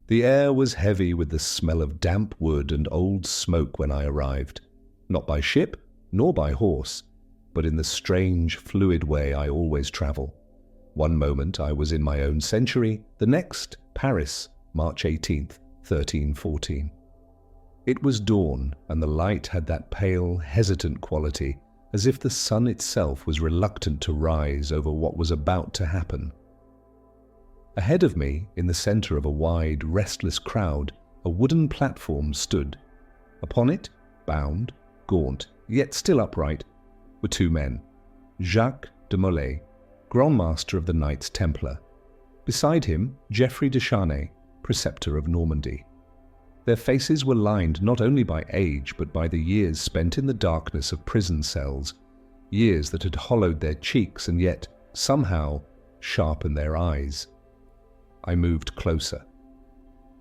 The air was heavy with the smell of damp wood and old smoke when I arrived, not by ship nor by horse, but in the strange, fluid way I always travel. One moment I was in my own century, the next Paris, March 18th, 1314. It was dawn, and the light had that pale, hesitant quality, as if the sun itself was reluctant to rise over what was about to happen. Ahead of me, in the center of a wide, restless crowd, a wooden platform stood. Upon it, bound, gaunt, yet still upright, were two men, Jacques de Molay, Grand Master of the Knights Templar. Beside him, Geoffrey de Charnay, preceptor of Normandy. Their faces were lined not only by age, but by the years spent in the darkness of prison cells, years that had hollowed their cheeks and yet, somehow, sharpened their eyes. I moved closer.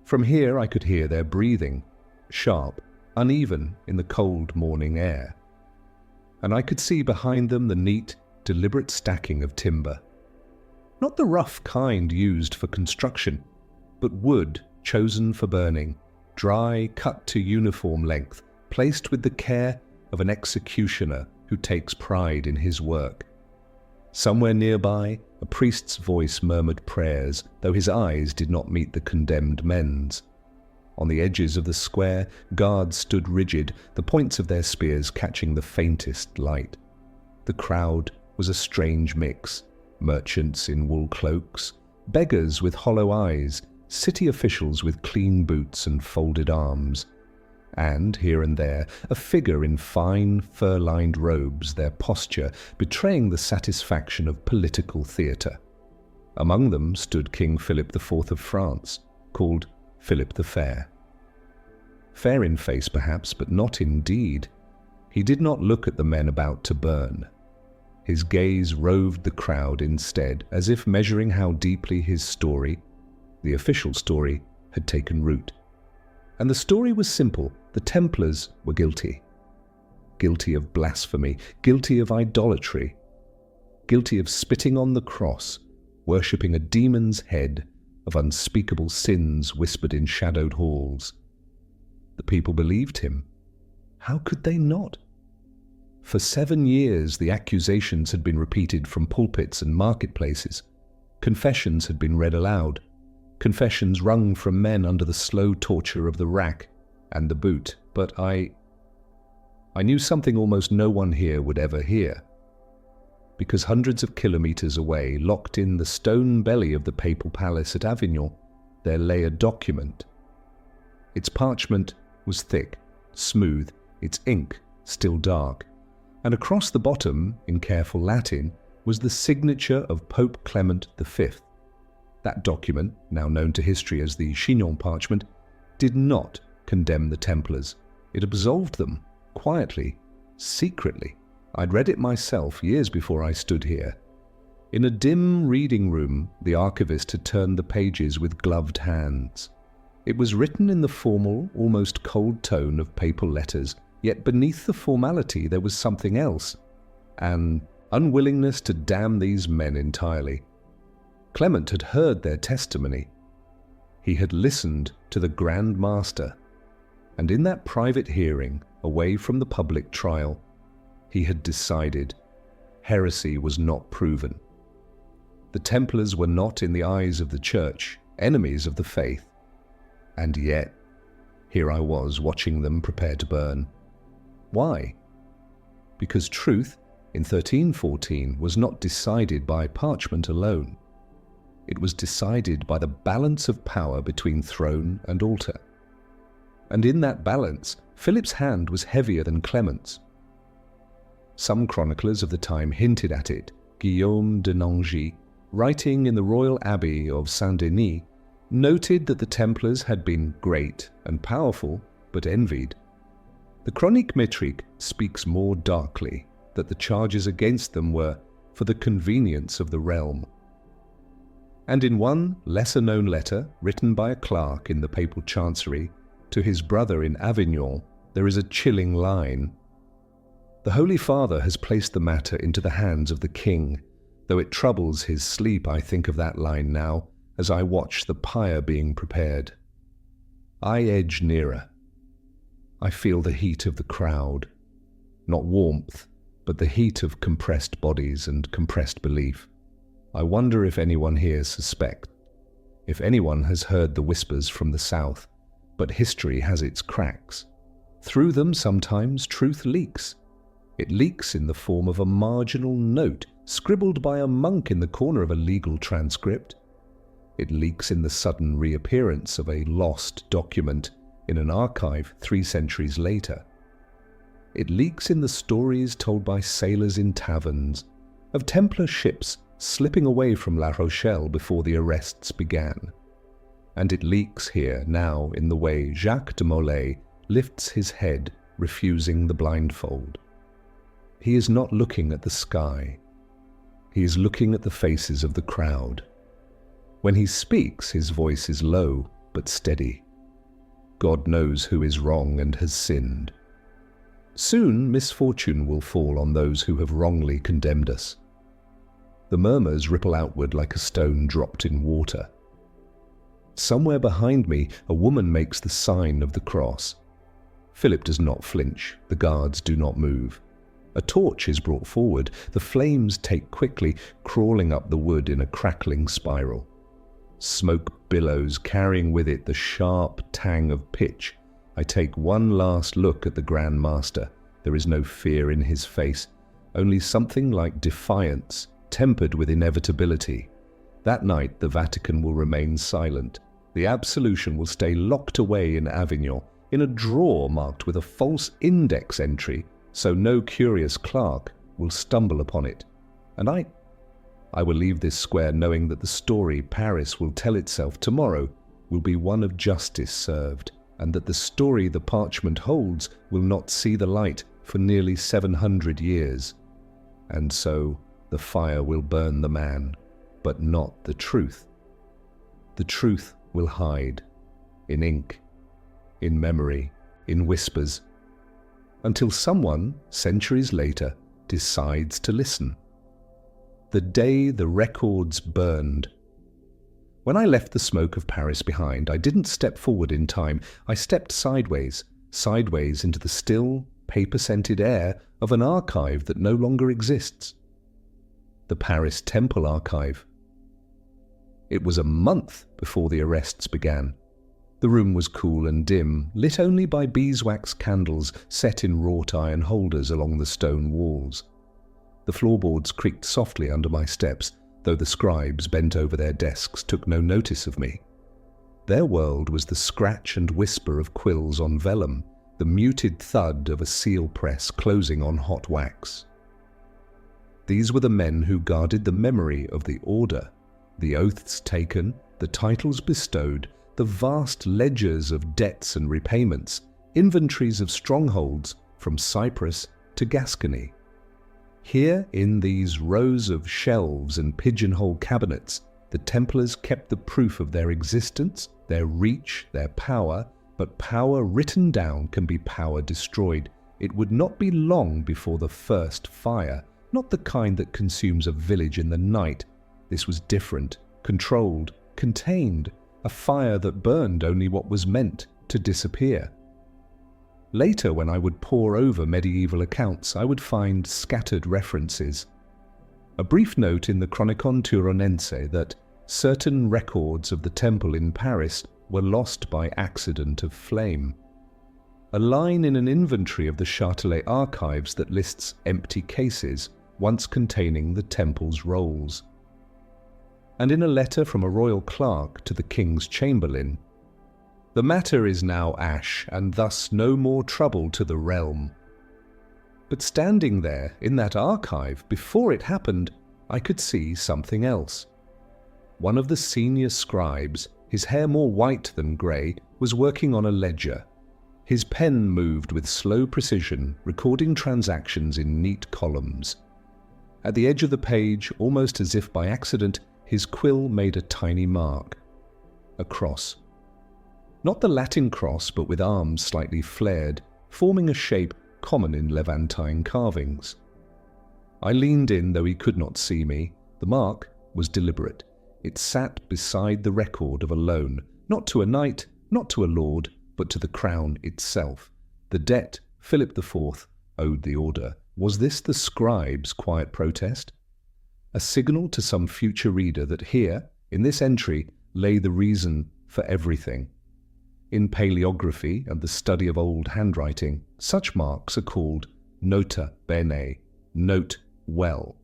From here I could hear their breathing, sharp, uneven in the cold morning air. And I could see behind them the neat, deliberate stacking of timber. Not the rough kind used for construction, but wood chosen for burning, dry, cut to uniform length, placed with the care of an executioner who takes pride in his work. Somewhere nearby, a priest's voice murmured prayers, though his eyes did not meet the condemned men's. On the edges of the square, guards stood rigid, the points of their spears catching the faintest light. The crowd was a strange mix: merchants in wool cloaks, beggars with hollow eyes, city officials with clean boots and folded arms, and, here and there, a figure in fine, fur-lined robes, their posture betraying the satisfaction of political theatre. Among them stood King Philip IV of France, called Philip the Fair. Fair in face, perhaps, but not in deed. He did not look at the men about to burn. His gaze roved the crowd instead, as if measuring how deeply his story, the official story, had taken root. And the story was simple. The Templars were guilty. Guilty of blasphemy, guilty of idolatry, guilty of spitting on the cross, worshipping a demon's head, of unspeakable sins whispered in shadowed halls. The people believed him. How could they not? For 7 years the accusations had been repeated from pulpits and marketplaces. Confessions had been read aloud. Confessions wrung from men under the slow torture of the rack and the boot, but I knew something almost no one here would ever hear. Because hundreds of kilometers away, locked in the stone belly of the papal palace at Avignon, there lay a document. Its parchment was thick, smooth, its ink still dark, and across the bottom, in careful Latin, was the signature of Pope Clement V. That document, now known to history as the Chinon parchment, did not condemn the Templars. It absolved them, quietly, secretly. I'd read it myself years before I stood here. In a dim reading room, the archivist had turned the pages with gloved hands. It was written in the formal, almost cold tone of papal letters, yet beneath the formality there was something else, an unwillingness to damn these men entirely. Clement had heard their testimony. He had listened to the Grand Master, and in that private hearing, away from the public trial, he had decided heresy was not proven. The Templars were not, in the eyes of the Church, enemies of the faith. And yet, here I was watching them prepare to burn. Why? Because truth, in 1314, was not decided by parchment alone. It was decided by the balance of power between throne and altar. And in that balance, Philip's hand was heavier than Clement's. Some chroniclers of the time hinted at it. Guillaume de Nangy, writing in the royal abbey of Saint-Denis, noted that the Templars had been great and powerful, but envied. The Chronique Métrique speaks more darkly that the charges against them were for the convenience of the realm. And in one lesser-known letter, written by a clerk in the papal chancery to his brother in Avignon, there is a chilling line. The Holy Father has placed the matter into the hands of the king, though it troubles his sleep I think of that line now, as I watch the pyre being prepared. I edge nearer. I feel the heat of the crowd. Not warmth, but the heat of compressed bodies and compressed belief. I wonder if anyone here suspects, if anyone has heard the whispers from the south, but history has its cracks. Through them sometimes truth leaks. It leaks in the form of a marginal note scribbled by a monk in the corner of a legal transcript. It leaks in the sudden reappearance of a lost document in an archive 3 centuries later. It leaks in the stories told by sailors in taverns of Templar ships slipping away from La Rochelle before the arrests began. And it leaks here now in the way Jacques de Molay lifts his head, refusing the blindfold. He is not looking at the sky. He is looking at the faces of the crowd. When he speaks, his voice is low but steady. God knows who is wrong and has sinned. Soon misfortune will fall on those who have wrongly condemned us. The murmurs ripple outward like a stone dropped in water. Somewhere behind me, a woman makes the sign of the cross. Philip does not flinch. The guards do not move. A torch is brought forward. The flames take quickly, crawling up the wood in a crackling spiral. Smoke billows, carrying with it the sharp tang of pitch. I take one last look at the Grand Master. There is no fear in his face, only something like defiance, tempered with inevitability. That night the Vatican will remain silent. The absolution will stay locked away in Avignon, in a drawer marked with a false index entry, so no curious clerk will stumble upon it. And I will leave this square knowing that the story Paris will tell itself tomorrow will be one of justice served, and that the story the parchment holds will not see the light for nearly 700 years. And so the fire will burn the man, but not the truth. The truth will hide in ink, in memory, in whispers, until someone, centuries later, decides to listen. The day the records burned. When I left the smoke of Paris behind, I didn't step forward in time. I stepped sideways into the still, paper-scented air of an archive that no longer exists. The Paris Temple Archive. It was a month before the arrests began. The room was cool and dim, lit only by beeswax candles set in wrought iron holders along the stone walls. The floorboards creaked softly under my steps, though the scribes bent over their desks took no notice of me. Their world was the scratch and whisper of quills on vellum, the muted thud of a seal press closing on hot wax. These were the men who guarded the memory of the order, the oaths taken, the titles bestowed, the vast ledgers of debts and repayments, inventories of strongholds from Cyprus to Gascony. Here, in these rows of shelves and pigeonhole cabinets, the Templars kept the proof of their existence, their reach, their power, but power written down can be power destroyed. It would not be long before the first fire, not the kind that consumes a village in the night. This was different, controlled, contained, a fire that burned only what was meant to disappear. Later, when I would pore over medieval accounts, I would find scattered references. A brief note in the Chronicon Turonense that certain records of the temple in Paris were lost by accident of flame. A line in an inventory of the Châtelet archives that lists empty cases once containing the temple's rolls. And in a letter from a royal clerk to the king's chamberlain, "The matter is now ash, and thus no more trouble to the realm." But standing there, in that archive, before it happened, I could see something else. One of the senior scribes, his hair more white than grey, was working on a ledger. His pen moved with slow precision, recording transactions in neat columns. At the edge of the page, almost as if by accident, his quill made a tiny mark. A cross. Not the Latin cross, but with arms slightly flared, forming a shape common in Levantine carvings. I leaned in, though he could not see me. The mark was deliberate. It sat beside the record of a loan, not to a knight, not to a lord, but to the crown itself. The debt Philip IV owed the order. Was this the scribe's quiet protest? A signal to some future reader that here, in this entry, lay the reason for everything. In paleography and the study of old handwriting, such marks are called nota bene, note well.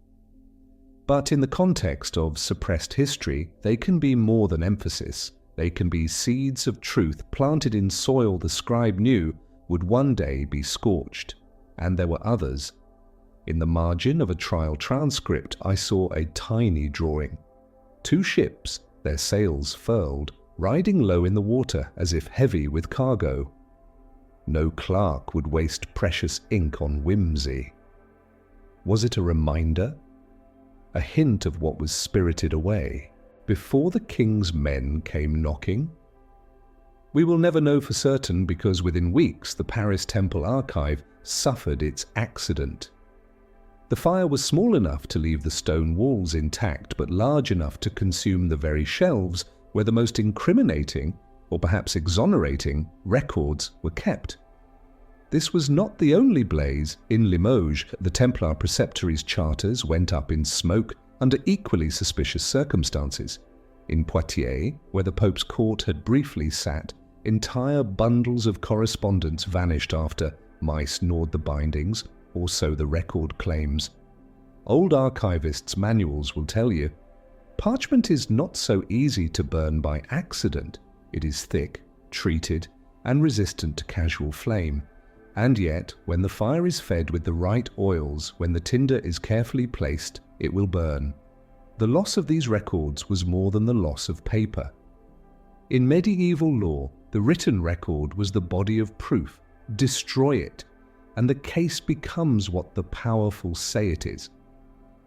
But in the context of suppressed history, they can be more than emphasis. They can be seeds of truth planted in soil the scribe knew would one day be scorched. And there were others. In the margin of a trial transcript, I saw a tiny drawing. 2 ships, their sails furled, riding low in the water as if heavy with cargo. No clerk would waste precious ink on whimsy. Was it a reminder? A hint of what was spirited away before the king's men came knocking? We will never know for certain because within weeks the Paris Temple archive suffered its accident. The fire was small enough to leave the stone walls intact, but large enough to consume the very shelves where the most incriminating, or perhaps exonerating, records were kept. This was not the only blaze. In Limoges, the Templar preceptory's charters went up in smoke under equally suspicious circumstances. In Poitiers, where the Pope's court had briefly sat, entire bundles of correspondence vanished after mice gnawed the bindings, or so the record claims. Old archivists' manuals will tell you, parchment is not so easy to burn by accident. It is thick, treated, and resistant to casual flame. And yet, when the fire is fed with the right oils, when the tinder is carefully placed, it will burn. The loss of these records was more than the loss of paper. In medieval law, the written record was the body of proof. Destroy it, and the case becomes what the powerful say it is.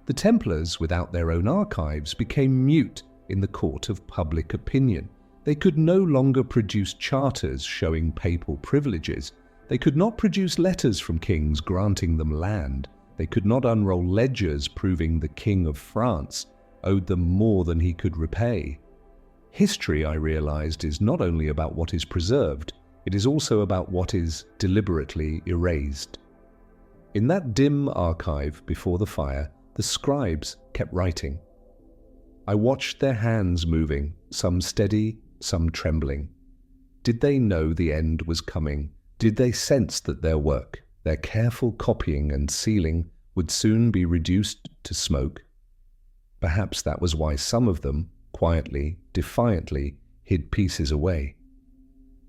The Templars, without their own archives, became mute in the court of public opinion. They could no longer produce charters showing papal privileges. They could not produce letters from kings granting them land. They could not unroll ledgers proving the King of France owed them more than he could repay. History, I realized, is not only about what is preserved, it is also about what is deliberately erased. In that dim archive before the fire, the scribes kept writing. I watched their hands moving, some steady, some trembling. Did they know the end was coming? Did they sense that their work, their careful copying and sealing, would soon be reduced to smoke? Perhaps that was why some of them, quietly, defiantly, hid pieces away.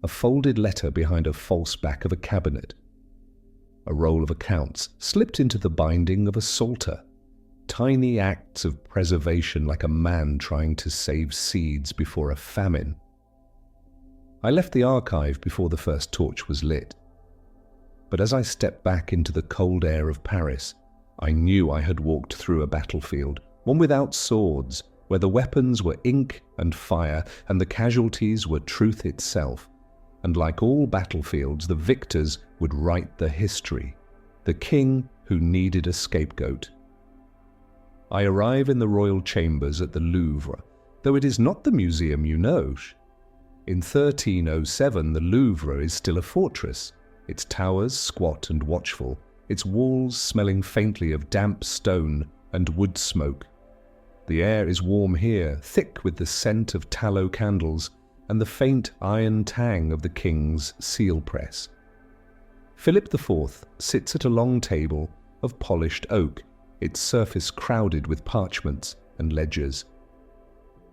A folded letter behind a false back of a cabinet. A roll of accounts slipped into the binding of a psalter. Tiny acts of preservation like a man trying to save seeds before a famine. I left the archive before the first torch was lit. But as I stepped back into the cold air of Paris, I knew I had walked through a battlefield, one without swords, where the weapons were ink and fire and the casualties were truth itself. And like all battlefields, the victors would write the history, the king who needed a scapegoat. I arrive in the royal chambers at the Louvre, though it is not the museum you know. In 1307, the Louvre is still a fortress, its towers squat and watchful, its walls smelling faintly of damp stone and wood smoke. The air is warm here, thick with the scent of tallow candles and the faint iron tang of the king's seal press. Philip IV sits at a long table of polished oak, its surface crowded with parchments and ledgers.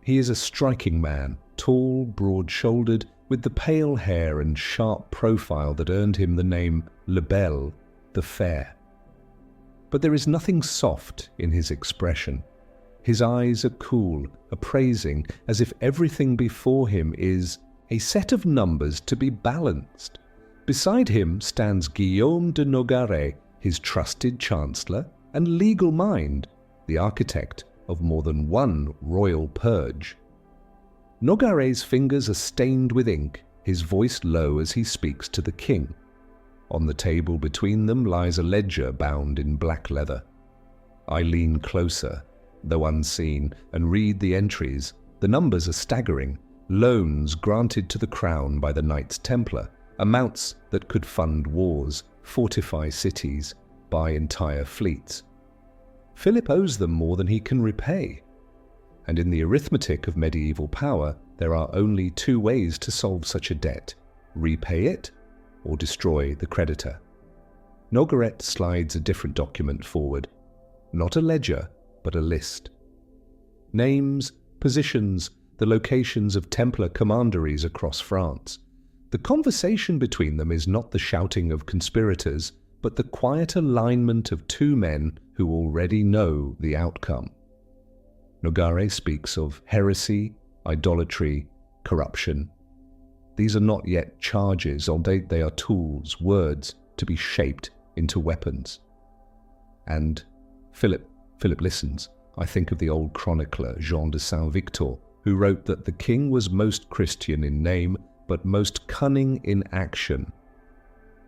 He is a striking man, tall, broad-shouldered, with the pale hair and sharp profile that earned him the name Le Bel, the Fair. But there is nothing soft in his expression. His eyes are cool, appraising, as if everything before him is a set of numbers to be balanced. Beside him stands Guillaume de Nogaret, his trusted chancellor and legal mind, the architect of more than one royal purge. Nogaret's fingers are stained with ink, his voice low as he speaks to the king. On the table between them lies a ledger bound in black leather. I lean closer, though unseen, and read the entries. The numbers are staggering. loans granted to the crown by the Knights Templar, amounts that could fund wars, fortify cities, buy entire fleets. Philip owes them more than he can repay. And in the arithmetic of medieval power, there are only two ways to solve such a debt: repay it or destroy the creditor. Nogaret slides a different document forward, not a ledger, but a list. Names, positions, the locations of Templar commanderies across France. The conversation between them is not the shouting of conspirators, but the quiet alignment of two men who already know the outcome. Nogaret speaks of heresy, idolatry, corruption. These are not yet charges, albeit they are tools, words, to be shaped into weapons. And Philip listens. I think of the old chronicler Jean de Saint-Victor, who wrote that the king was most Christian in name, but most cunning in action.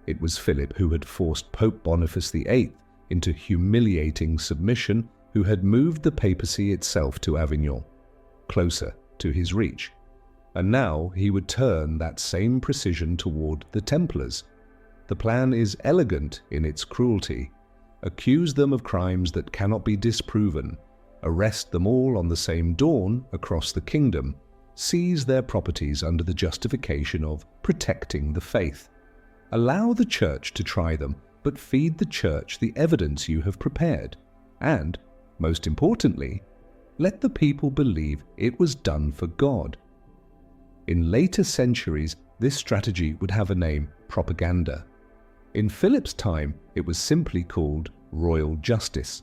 It was Philip who had forced Pope Boniface VIII into humiliating submission, who had moved the papacy itself to Avignon, closer to his reach. And now he would turn that same precision toward the Templars. The plan is elegant in its cruelty. Accuse them of crimes that cannot be disproven, arrest them all on the same dawn across the kingdom, seize their properties under the justification of protecting the faith. Allow the church to try them, but feed the church the evidence you have prepared. And, most importantly, let the people believe it was done for God. In later centuries, this strategy would have a name: propaganda. In Philip's time, it was simply called royal justice.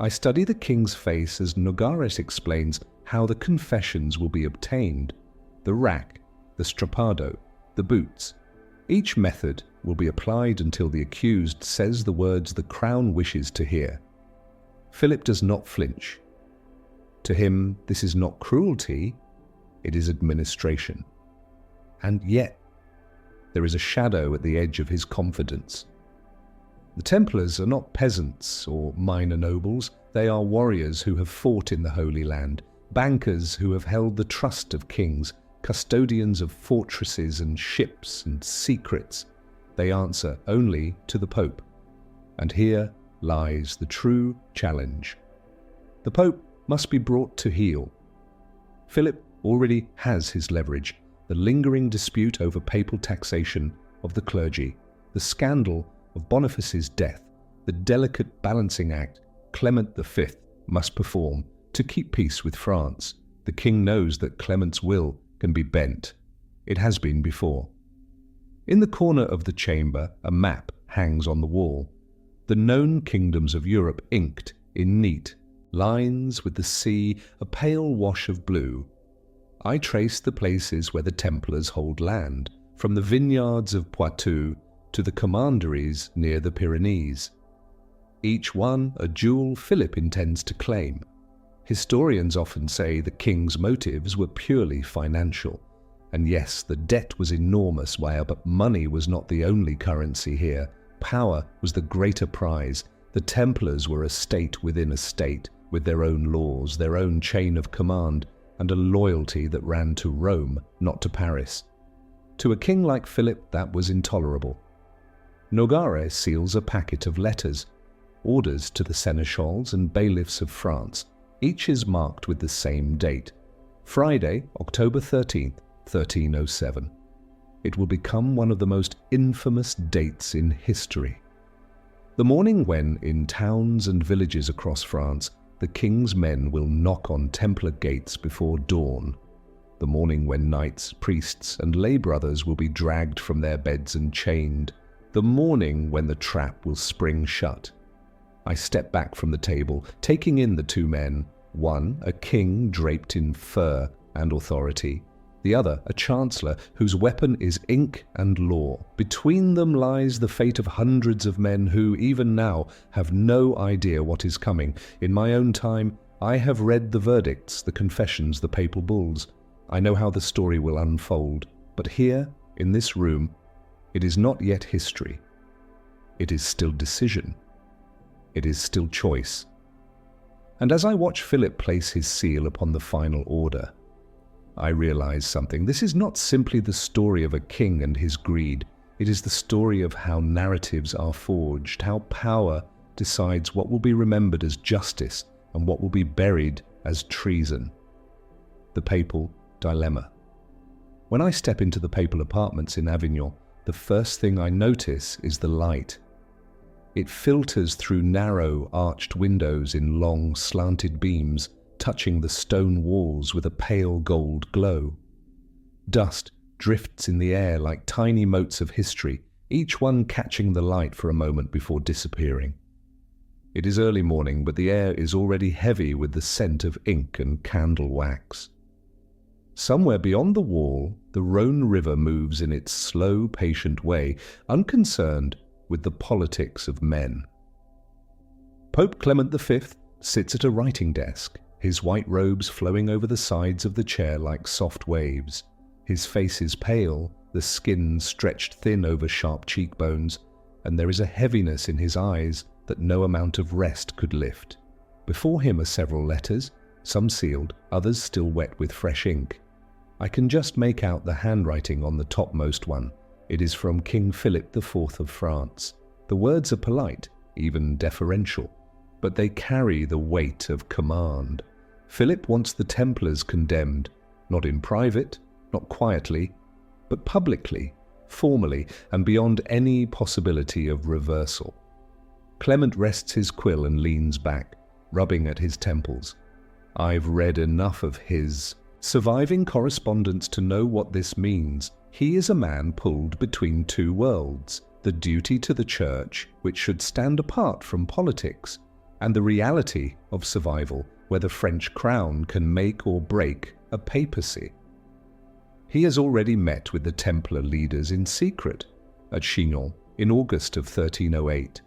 I study the king's face as Nogaret explains how the confessions will be obtained: the rack, the strappado, the boots. Each method will be applied until the accused says the words the crown wishes to hear. Philip does not flinch. To him, this is not cruelty, it is administration. And yet, there is a shadow at the edge of his confidence. The Templars are not peasants or minor nobles. They are warriors who have fought in the Holy Land, bankers who have held the trust of kings, custodians of fortresses and ships and secrets. They answer only to the Pope. And here lies the true challenge. The Pope must be brought to heel. Philip already has his leverage: the lingering dispute over papal taxation of the clergy, the scandal of Boniface's death, the delicate balancing act Clement V must perform to keep peace with France. The king knows that Clement's will can be bent. It has been before. In the corner of the chamber, a map hangs on the wall. The known kingdoms of Europe inked in neat lines, with the sea a pale wash of blue. I trace the places where the Templars hold land, from the vineyards of Poitou to the commanderies near the Pyrenees. Each one a jewel Philip intends to claim. Historians often say the king's motives were purely financial. And yes, the debt was enormous, but money was not the only currency here. Power was the greater prize. The Templars were a state within a state, with their own laws, their own chain of command, and a loyalty that ran to Rome, not to Paris. To a king like Philip, that was intolerable. Nogaret seals a packet of letters, orders to the seneschals and bailiffs of France. Each is marked with the same date: Friday, October 13th, 1307. It will become one of the most infamous dates in history. The morning when, in towns and villages across France, the king's men will knock on Templar gates before dawn. The morning when knights, priests, and lay brothers will be dragged from their beds and chained. The morning when the trap will spring shut. I step back from the table, taking in the two men. One, a king draped in fur and authority. The other, a chancellor whose weapon is ink and law. Between them lies the fate of hundreds of men who, even now, have no idea what is coming. In my own time, I have read the verdicts, the confessions, the papal bulls. I know how the story will unfold. But here, in this room, it is not yet history. It is still decision. It is still choice. And as I watch Philip place his seal upon the final order, I realize something. This is not simply the story of a king and his greed. It is the story of how narratives are forged, how power decides what will be remembered as justice and what will be buried as treason. The papal dilemma. When I step into the papal apartments in Avignon, the first thing I notice is the light. It filters through narrow, arched windows in long, slanted beams, touching the stone walls with a pale gold glow. Dust drifts in the air like tiny motes of history, each one catching the light for a moment before disappearing. It is early morning, but the air is already heavy with the scent of ink and candle wax. Somewhere beyond the wall, the Rhone River moves in its slow, patient way, unconcerned with the politics of men. Pope Clement V sits at a writing desk, his white robes flowing over the sides of the chair like soft waves. His face is pale, the skin stretched thin over sharp cheekbones, and there is a heaviness in his eyes that no amount of rest could lift. Before him are several letters, some sealed, others still wet with fresh ink. I can just make out the handwriting on the topmost one. It is from King Philip IV of France. The words are polite, even deferential, but they carry the weight of command. Philip wants the Templars condemned, not in private, not quietly, but publicly, formally, and beyond any possibility of reversal. Clement rests his quill and leans back, rubbing at his temples. I've read enough of his surviving correspondence to know what this means. He is a man pulled between two worlds, the duty to the Church, which should stand apart from politics, and the reality of survival, where the French crown can make or break a papacy. He has already met with the Templar leaders in secret at Chinon in August of 1308.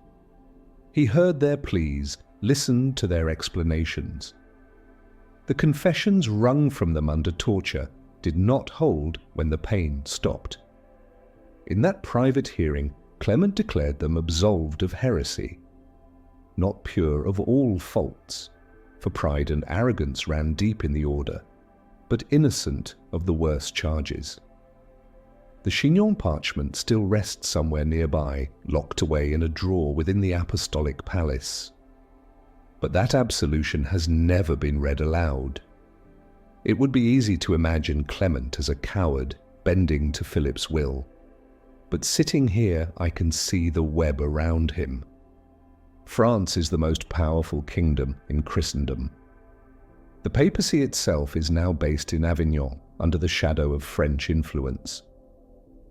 He heard their pleas, listened to their explanations. The confessions wrung from them under torture did not hold when the pain stopped. In that private hearing, Clement declared them absolved of heresy, not pure of all faults, for pride and arrogance ran deep in the order, but innocent of the worst charges. The Chinon parchment still rests somewhere nearby, locked away in a drawer within the apostolic palace. But that absolution has never been read aloud. It would be easy to imagine Clement as a coward, bending to Philip's will. But sitting here, I can see the web around him. France is the most powerful kingdom in Christendom. The papacy itself is now based in Avignon, under the shadow of French influence.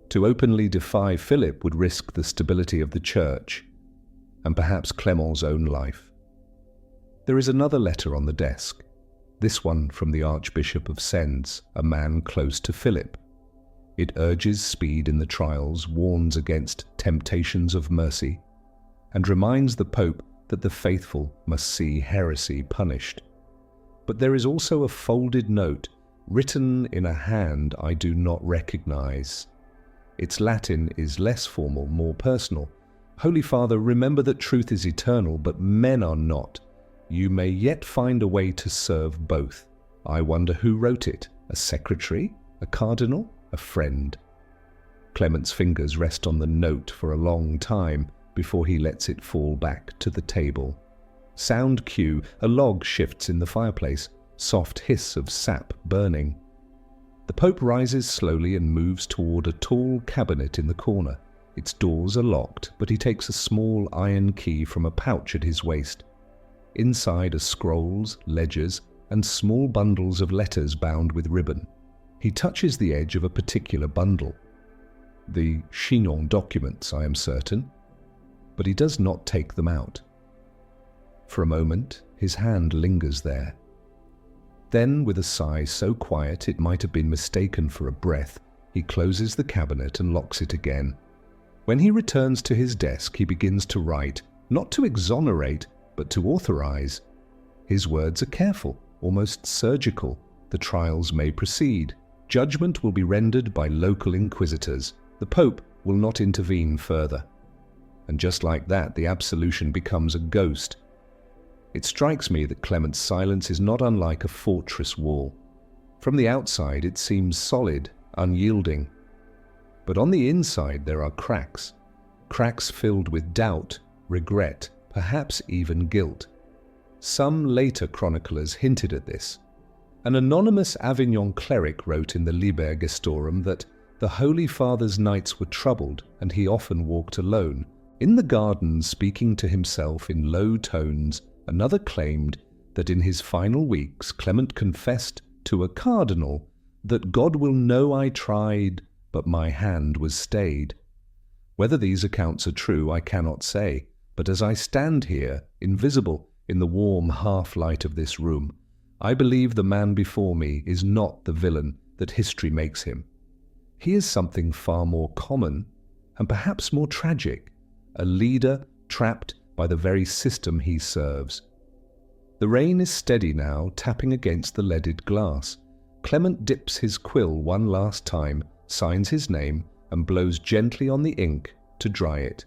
To openly defy Philip would risk the stability of the Church, and perhaps Clement's own life. There is another letter on the desk, this one from the Archbishop of Sens, a man close to Philip. It urges speed in the trials, warns against temptations of mercy, and reminds the Pope that the faithful must see heresy punished. But there is also a folded note, written in a hand I do not recognize. Its Latin is less formal, more personal. Holy Father, remember that truth is eternal, but men are not. You may yet find a way to serve both. I wonder who wrote it, a secretary, a cardinal, a friend. Clement's fingers rest on the note for a long time before he lets it fall back to the table. Sound cue, a log shifts in the fireplace, soft hiss of sap burning. The Pope rises slowly and moves toward a tall cabinet in the corner. Its doors are locked, but he takes a small iron key from a pouch at his waist. Inside are scrolls, ledgers, and small bundles of letters bound with ribbon. He touches the edge of a particular bundle. The Chinon documents, I am certain, but he does not take them out. For a moment, his hand lingers there. Then, with a sigh so quiet it might have been mistaken for a breath, he closes the cabinet and locks it again. When he returns to his desk, he begins to write, not to exonerate, but to authorize. His words are careful, almost surgical. The trials may proceed. Judgment will be rendered by local inquisitors. The Pope will not intervene further. And just like that, the absolution becomes a ghost. It strikes me that Clement's silence is not unlike a fortress wall. From the outside it seems solid, unyielding. But on the inside there are cracks. Cracks filled with doubt, regret, perhaps even guilt. Some later chroniclers hinted at this. An anonymous Avignon cleric wrote in the Liber Gestorum that the Holy Father's nights were troubled and he often walked alone. In the garden, speaking to himself in low tones, another claimed that in his final weeks Clement confessed to a cardinal that God will know I tried, but my hand was stayed. Whether these accounts are true I cannot say, but as I stand here, invisible in the warm half-light of this room, I believe the man before me is not the villain that history makes him. He is something far more common and perhaps more tragic, a leader trapped by the very system he serves. The rain is steady now, tapping against the leaded glass. Clement dips his quill one last time, signs his name, and blows gently on the ink to dry it.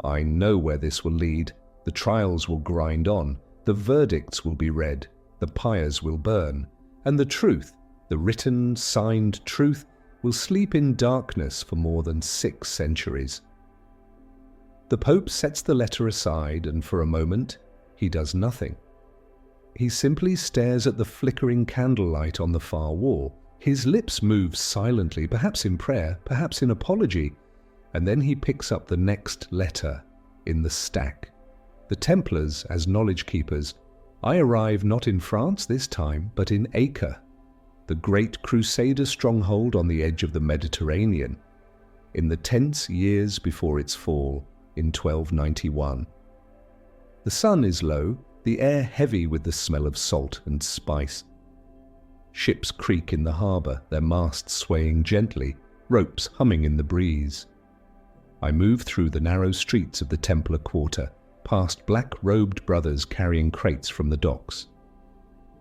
I know where this will lead. The trials will grind on, the verdicts will be read, the pyres will burn, and the truth, the written, signed truth, will sleep in darkness for more than 6 centuries. The Pope sets the letter aside, and for a moment he does nothing. He simply stares at the flickering candlelight on the far wall. His lips move silently, perhaps in prayer, perhaps in apology, and then he picks up the next letter in the stack. The Templars as knowledge keepers. I arrive not in France this time, but in Acre, the great Crusader stronghold on the edge of the Mediterranean, in the tense years before its fall in 1291. The sun is low, the air heavy with the smell of salt and spice. Ships creak in the harbour, their masts swaying gently, ropes humming in the breeze. I move through the narrow streets of the Templar quarter, past black-robed brothers carrying crates from the docks.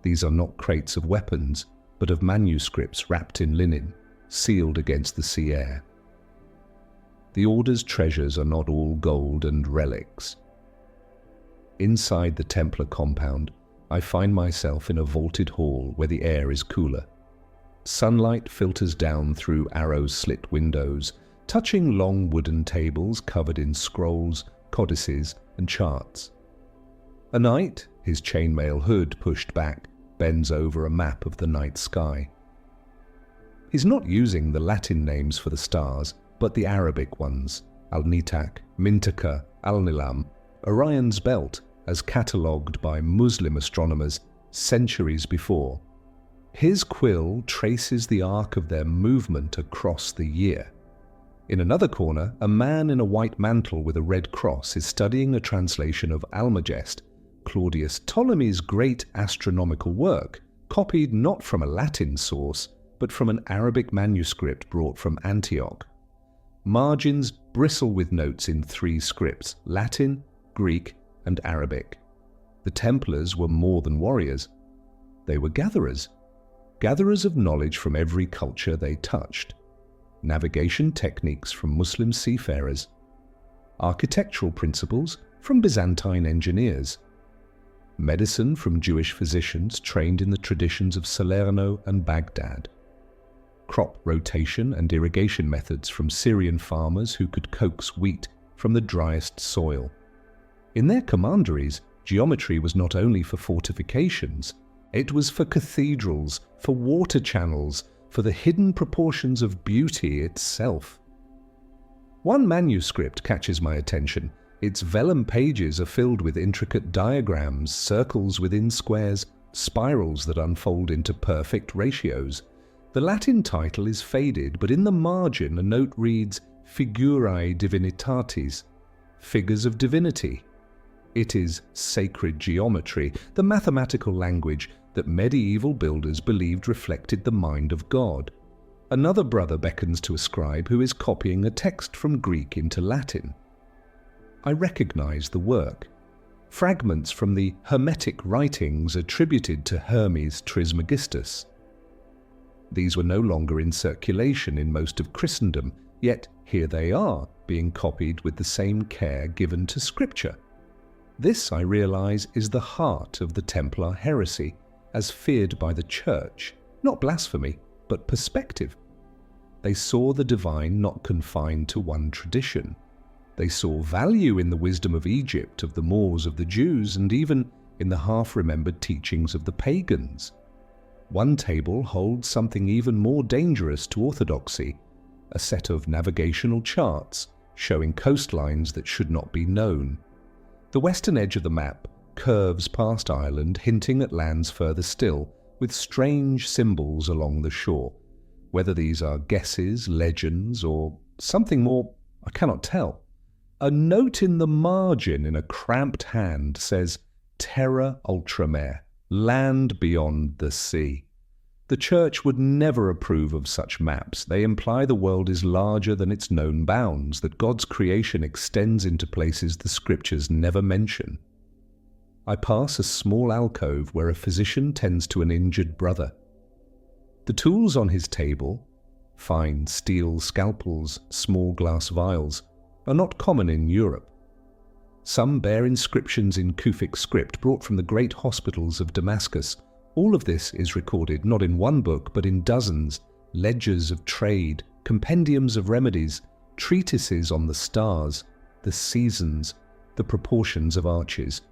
These are not crates of weapons, but of manuscripts wrapped in linen, sealed against the sea air. The Order's treasures are not all gold and relics. Inside the Templar compound, I find myself in a vaulted hall where the air is cooler. Sunlight filters down through arrow-slit windows, touching long wooden tables covered in scrolls, codices, and charts. A knight, his chainmail hood pushed back, bends over a map of the night sky. He's not using the Latin names for the stars, but the Arabic ones, Al-Nitak, Mintaka, Al-Nilam, Orion's belt, as catalogued by Muslim astronomers centuries before. His quill traces the arc of their movement across the year. In another corner, a man in a white mantle with a red cross is studying a translation of Almagest, Claudius Ptolemy's great astronomical work, copied not from a Latin source, but from an Arabic manuscript brought from Antioch. Margins bristle with notes in 3 scripts: Latin, Greek, and Arabic. The Templars were more than warriors. They were gatherers of knowledge from every culture they touched. Navigation techniques from Muslim seafarers. Architectural principles from Byzantine engineers. Medicine from Jewish physicians trained in the traditions of Salerno and Baghdad. Crop rotation and irrigation methods from Syrian farmers who could coax wheat from the driest soil. In their commanderies, geometry was not only for fortifications, it was for cathedrals, for water channels, for the hidden proportions of beauty itself. One manuscript catches my attention. Its vellum pages are filled with intricate diagrams, circles within squares, spirals that unfold into perfect ratios. The Latin title is faded, but in the margin a note reads Figurae Divinitatis, figures of divinity. It is sacred geometry, the mathematical language that medieval builders believed reflected the mind of God. Another brother beckons to a scribe who is copying a text from Greek into Latin. I recognize the work. Fragments from the Hermetic writings attributed to Hermes Trismegistus. These were no longer in circulation in most of Christendom, yet here they are, being copied with the same care given to Scripture. This, I realize, is the heart of the Templar heresy, as feared by the Church, Not blasphemy, but perspective. They saw the divine not confined to one tradition. They saw value in the wisdom of Egypt, of the Moors, of the Jews, and even in the half-remembered teachings of the pagans. One table holds something even more dangerous to orthodoxy, a set of navigational charts showing coastlines that should not be known. The western edge of the map curves past Ireland, hinting at lands further still, with strange symbols along the shore. Whether these are guesses, legends, or something more, I cannot tell. A note in the margin in a cramped hand says, Terra Ultramare, land beyond the sea. The Church would never approve of such maps. They imply the world is larger than its known bounds, that God's creation extends into places the Scriptures never mention. I pass a small alcove where a physician tends to an injured brother. The tools on his table, fine steel scalpels, small glass vials, are not common in Europe. Some bear inscriptions in Kufic script brought from the great hospitals of Damascus. All of this is recorded not in one book but in dozens, ledgers of trade, compendiums of remedies, treatises on the stars, the seasons, the proportions of arches.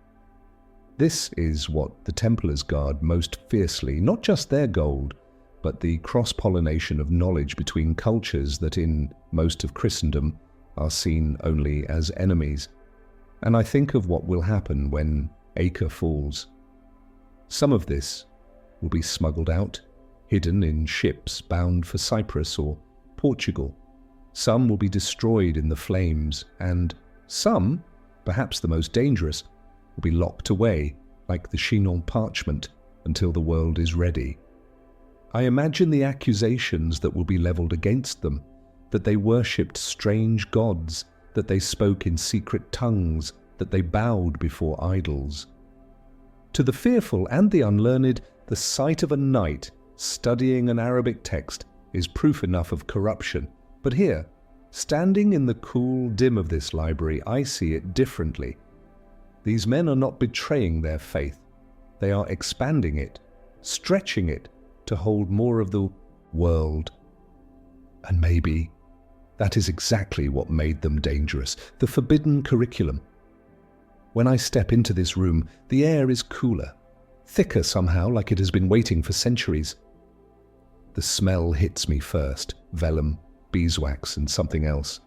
This is what the Templars guard most fiercely, not just their gold, but the cross-pollination of knowledge between cultures that in most of Christendom are seen only as enemies. And I think of what will happen when Acre falls. Some of this will be smuggled out, hidden in ships bound for Cyprus or Portugal. Some will be destroyed in the flames, and some, perhaps the most dangerous, will be locked away like the Chinon parchment until the world is ready. I imagine the accusations that will be levelled against them, that they worshipped strange gods, that they spoke in secret tongues, that they bowed before idols. To the fearful and the unlearned, the sight of a knight studying an Arabic text is proof enough of corruption. But here, standing in the cool dim of this library, I see it differently. These men are not betraying their faith. They are expanding it, stretching it to hold more of the world. And maybe that is exactly what made them dangerous, the forbidden curriculum. When I step into this room, the air is cooler, thicker somehow, like it has been waiting for centuries. The smell hits me first, vellum, beeswax, and something else.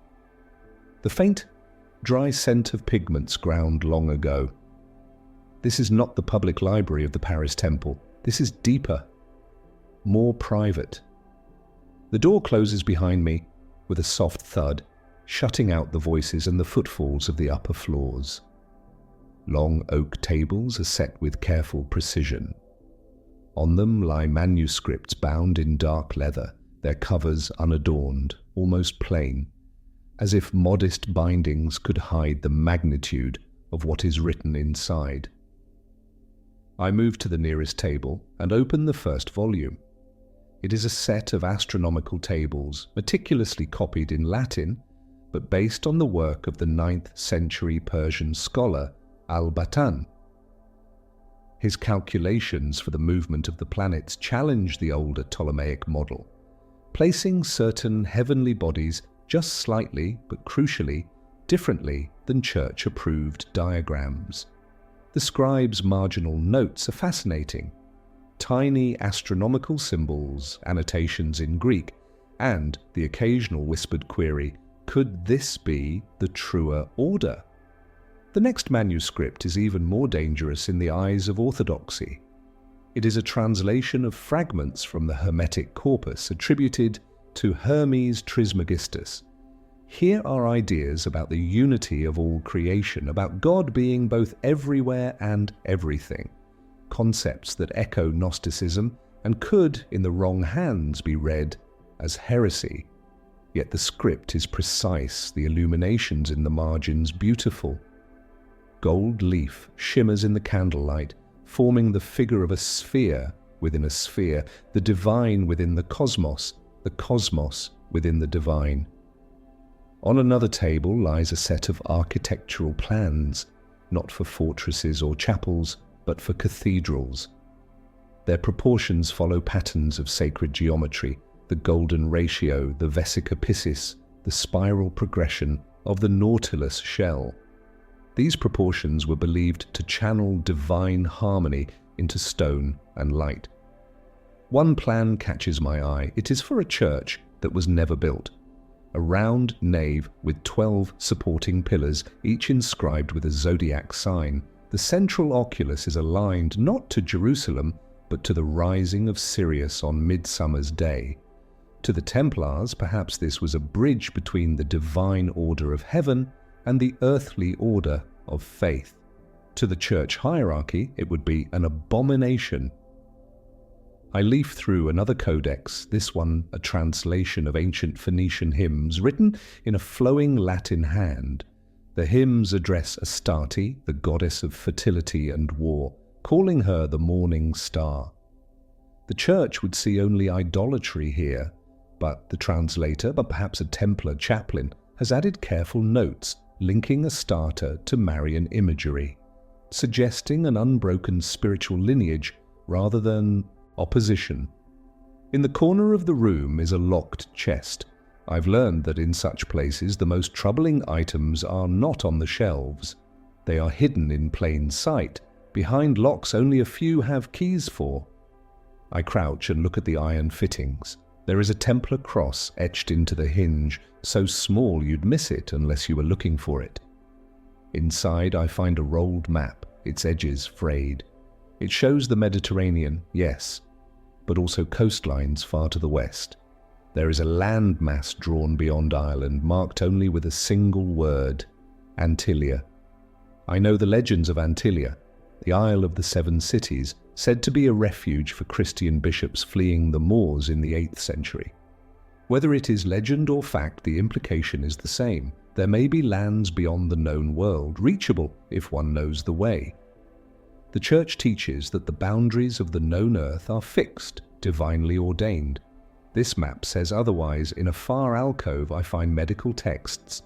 The faint, dry scent of pigments ground long ago. This is not the public library of the Paris Temple. This is deeper, more private. The door closes behind me with a soft thud, shutting out the voices and the footfalls of the upper floors. Long oak tables are set with careful precision. On them lie manuscripts bound in dark leather, their covers unadorned, almost plain, as if modest bindings could hide the magnitude of what is written inside. I move to the nearest table and open the first volume. It is a set of astronomical tables, meticulously copied in Latin, but based on the work of the 9th century Persian scholar Al-Batan. His calculations for the movement of the planets challenge the older Ptolemaic model, placing certain heavenly bodies just slightly, but crucially, differently than church-approved diagrams. The scribe's marginal notes are fascinating. Tiny astronomical symbols, annotations in Greek, and the occasional whispered query, could this be the truer order? The next manuscript is even more dangerous in the eyes of orthodoxy. It is a translation of fragments from the Hermetic corpus attributed to Hermes Trismegistus. Here are ideas about the unity of all creation, about God being both everywhere and everything. Concepts that echo Gnosticism and could, in the wrong hands, be read as heresy. Yet the script is precise, the illuminations in the margins beautiful. Gold leaf shimmers in the candlelight, forming the figure of a sphere within a sphere, the divine within the cosmos within the divine. On another table lies a set of architectural plans, not for fortresses or chapels, but for cathedrals. Their proportions follow patterns of sacred geometry, the golden ratio, the vesica piscis, the spiral progression of the nautilus shell. These proportions were believed to channel divine harmony into stone and light. One plan catches my eye. It is for a church that was never built. A round nave with 12 supporting pillars, each inscribed with a zodiac sign. The central oculus is aligned not to Jerusalem, but to the rising of Sirius on Midsummer's Day. To the Templars, perhaps this was a bridge between the divine order of heaven and the earthly order of faith. To the church hierarchy, it would be an abomination. I leaf through another codex, this one a translation of ancient Phoenician hymns written in a flowing Latin hand. The hymns address Astarte, the goddess of fertility and war, calling her the morning star. The church would see only idolatry here, but the translator, but perhaps a Templar chaplain, has added careful notes linking Astarte to Marian imagery, suggesting an unbroken spiritual lineage rather than opposition. In the corner of the room is a locked chest. I've learned that in such places the most troubling items are not on the shelves. They are hidden in plain sight, behind locks only a few have keys for. I crouch and look at the iron fittings. There is a Templar cross etched into the hinge, so small you'd miss it unless you were looking for it. Inside I find a rolled map, its edges frayed. It shows the Mediterranean, yes, but also coastlines far to the west. There is a landmass drawn beyond Ireland, marked only with a single word, Antillia. I know the legends of Antillia, the Isle of the Seven Cities, said to be a refuge for Christian bishops fleeing the Moors in the 8th century. Whether it is legend or fact, the implication is the same. There may be lands beyond the known world, reachable if one knows the way. The Church teaches that the boundaries of the known earth are fixed, divinely ordained. This map says otherwise. In a far alcove I find medical texts,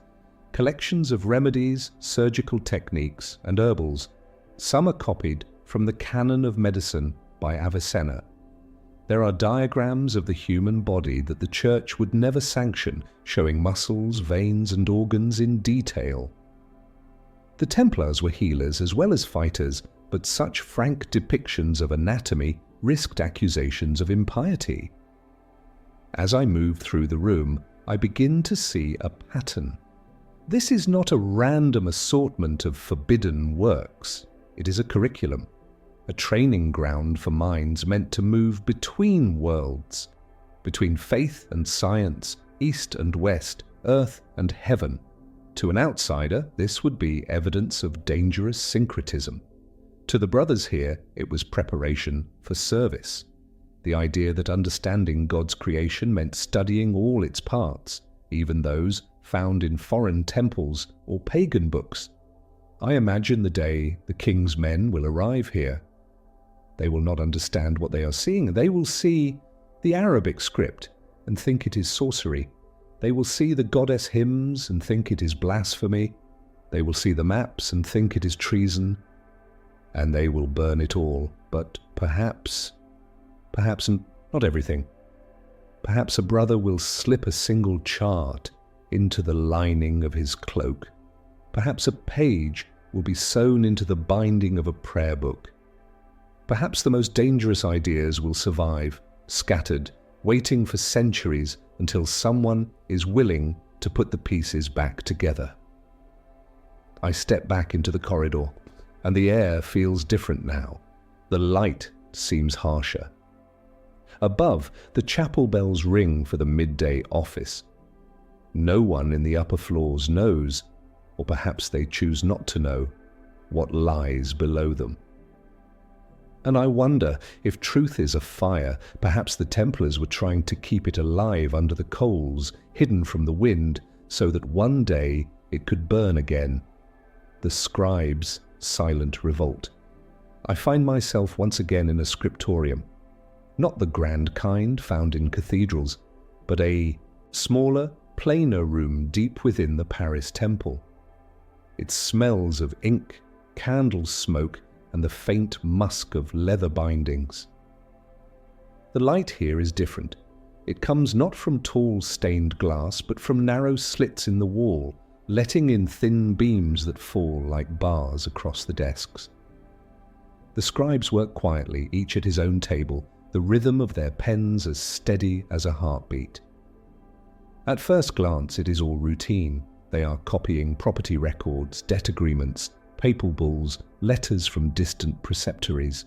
collections of remedies, surgical techniques, and herbals. Some are copied from the Canon of Medicine by Avicenna. There are diagrams of the human body that the Church would never sanction, showing muscles, veins, and organs in detail. The Templars were healers as well as fighters, but such frank depictions of anatomy risked accusations of impiety. As I move through the room, I begin to see a pattern. This is not a random assortment of forbidden works. It is a curriculum, a training ground for minds meant to move between worlds, between faith and science, east and west, earth and heaven. To an outsider, this would be evidence of dangerous syncretism. To the brothers here, it was preparation for service. The idea that understanding God's creation meant studying all its parts, even those found in foreign temples or pagan books. I imagine the day the king's men will arrive here. They will not understand what they are seeing. They will see the Arabic script and think it is sorcery. They will see the goddess hymns and think it is blasphemy. They will see the maps and think it is treason. And they will burn it all. But perhaps not everything. Perhaps a brother will slip a single chart into the lining of his cloak. Perhaps a page will be sewn into the binding of a prayer book. Perhaps the most dangerous ideas will survive, scattered, waiting for centuries until someone is willing to put the pieces back together. I step back into the corridor, and the air feels different now. The light seems harsher. Above, the chapel bells ring for the midday office. No one in the upper floors knows, or perhaps they choose not to know, what lies below them. And I wonder if truth is a fire, perhaps the Templars were trying to keep it alive under the coals, hidden from the wind, so that one day it could burn again. The scribes' silent revolt. I find myself once again in a scriptorium. Not the grand kind found in cathedrals, but a smaller, plainer room deep within the Paris temple. It smells of ink, candle smoke, and the faint musk of leather bindings. The light here is different. It comes not from tall stained glass, but from narrow slits in the wall, letting in thin beams that fall like bars across the desks. The scribes work quietly, each at his own table, the rhythm of their pens as steady as a heartbeat. At first glance, it is all routine. They are copying property records, debt agreements, papal bulls, letters from distant preceptories.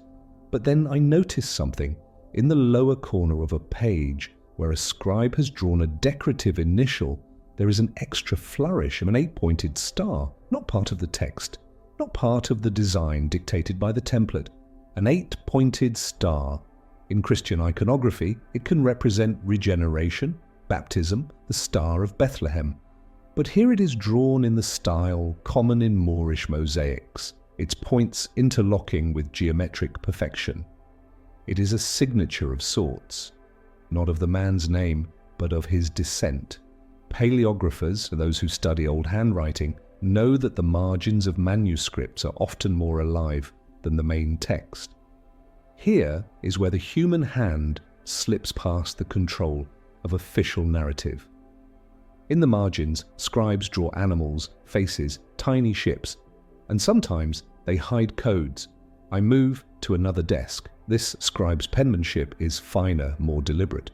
But then I notice something. In the lower corner of a page, where a scribe has drawn a decorative initial, there is an extra flourish of an 8-pointed star, not part of the text, not part of the design dictated by the template. An 8-pointed star. In Christian iconography, it can represent regeneration, baptism, the Star of Bethlehem. But here it is drawn in the style common in Moorish mosaics, its points interlocking with geometric perfection. It is a signature of sorts, not of the man's name, but of his descent. Paleographers, those who study old handwriting, know that the margins of manuscripts are often more alive than the main text. Here is where the human hand slips past the control of official narrative. In the margins, scribes draw animals, faces, tiny ships, and sometimes they hide codes. I move to another desk. This scribe's penmanship is finer, more deliberate.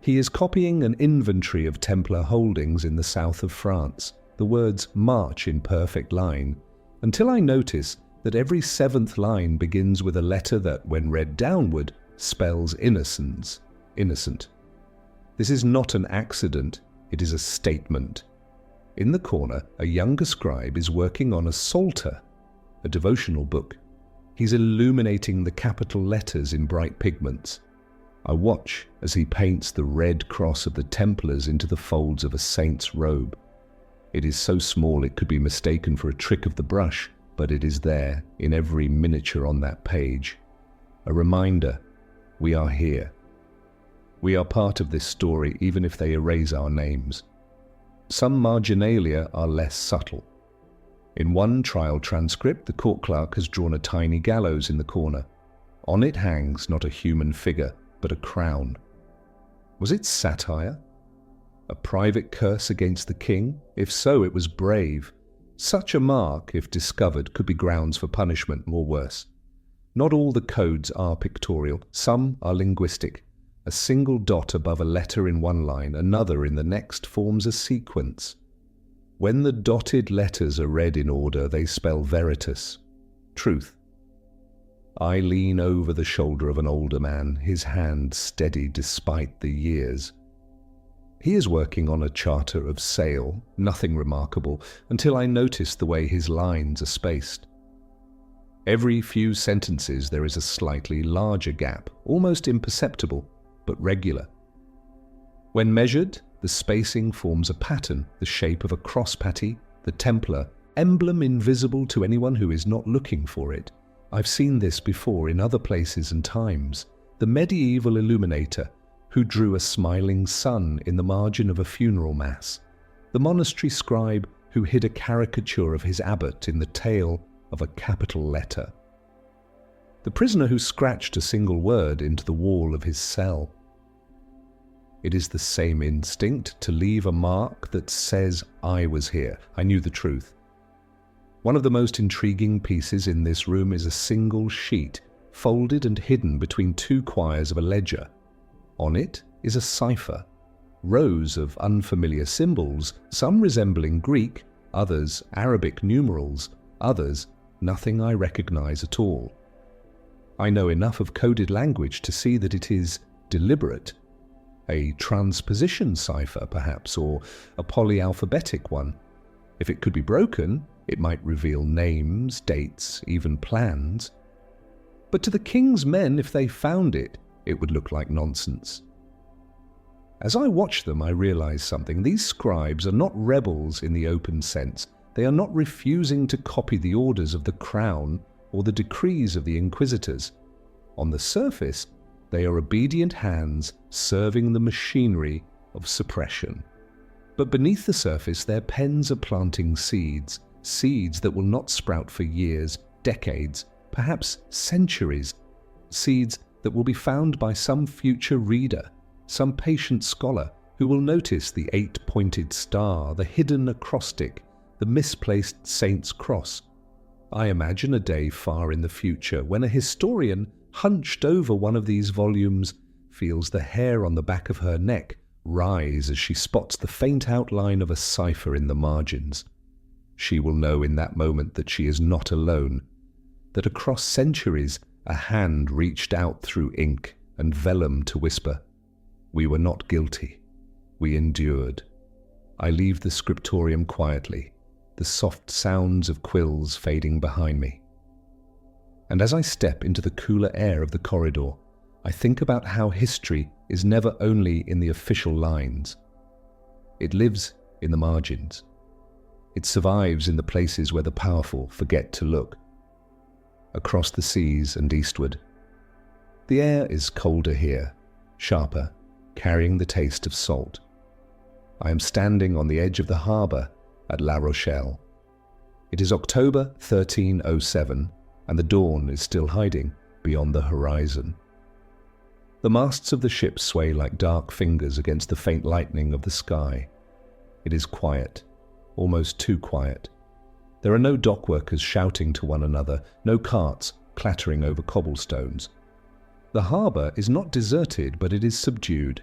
He is copying an inventory of Templar holdings in the south of France. The words march in perfect line, until I notice that every 7th line begins with a letter that, when read downward, spells innocence, innocent. This is not an accident, it is a statement. In the corner, a younger scribe is working on a psalter, a devotional book. He's illuminating the capital letters in bright pigments. I watch as he paints the red cross of the Templars into the folds of a saint's robe. It is so small it could be mistaken for a trick of the brush, but it is there in every miniature on that page. A reminder, we are here. We are part of this story even if they erase our names. Some marginalia are less subtle. In one trial transcript, the court clerk has drawn a tiny gallows in the corner. On it hangs not a human figure, but a crown. Was it satire? A private curse against the king? If so, it was brave. Such a mark, if discovered, could be grounds for punishment or worse. Not all the codes are pictorial, some are linguistic. A single dot above a letter in one line, another in the next, forms a sequence. When the dotted letters are read in order, they spell veritas, truth. I lean over the shoulder of an older man, his hand steady despite the years. He is working on a charter of sale, nothing remarkable, until I notice the way his lines are spaced. Every few sentences there is a slightly larger gap, almost imperceptible, but regular. When measured, the spacing forms a pattern, the shape of a cross patty, the Templar, emblem invisible to anyone who is not looking for it. I've seen this before in other places and times. The medieval illuminator who drew a smiling sun in the margin of a funeral mass. The monastery scribe who hid a caricature of his abbot in the tail of a capital letter. The prisoner who scratched a single word into the wall of his cell. It is the same instinct to leave a mark that says, I was here, I knew the truth. One of the most intriguing pieces in this room is a single sheet, folded and hidden between two quires of a ledger. On it is a cipher, rows of unfamiliar symbols, some resembling Greek, others Arabic numerals, others nothing I recognize at all. I know enough of coded language to see that it is deliberate. A transposition cipher, perhaps, or a polyalphabetic one. If it could be broken, it might reveal names, dates, even plans. But to the king's men, if they found it, it would look like nonsense. As I watch them, I realize something. These scribes are not rebels in the open sense. They are not refusing to copy the orders of the crown or the decrees of the inquisitors. On the surface, they are obedient hands serving the machinery of suppression. But beneath the surface, their pens are planting seeds, seeds that will not sprout for years, decades, perhaps centuries, seeds that will be found by some future reader, some patient scholar who will notice the 8-pointed star, the hidden acrostic, the misplaced saint's cross. I imagine a day far in the future when a historian, hunched over one of these volumes, feels the hair on the back of her neck rise as she spots the faint outline of a cipher in the margins. She will know in that moment that she is not alone, that across centuries a hand reached out through ink and vellum to whisper, "We were not guilty. We endured." I leave the scriptorium quietly, the soft sounds of quills fading behind me. And as I step into the cooler air of the corridor, I think about how history is never only in the official lines. It lives in the margins. It survives in the places where the powerful forget to look. Across the seas and eastward. The air is colder here, sharper, carrying the taste of salt. I am standing on the edge of the harbour at La Rochelle. It is October 1307, and the dawn is still hiding beyond the horizon. The masts of the ship sway like dark fingers against the faint lightning of the sky. It is quiet, almost too quiet. There are no dockworkers shouting to one another, no carts clattering over cobblestones. The harbour is not deserted, but it is subdued,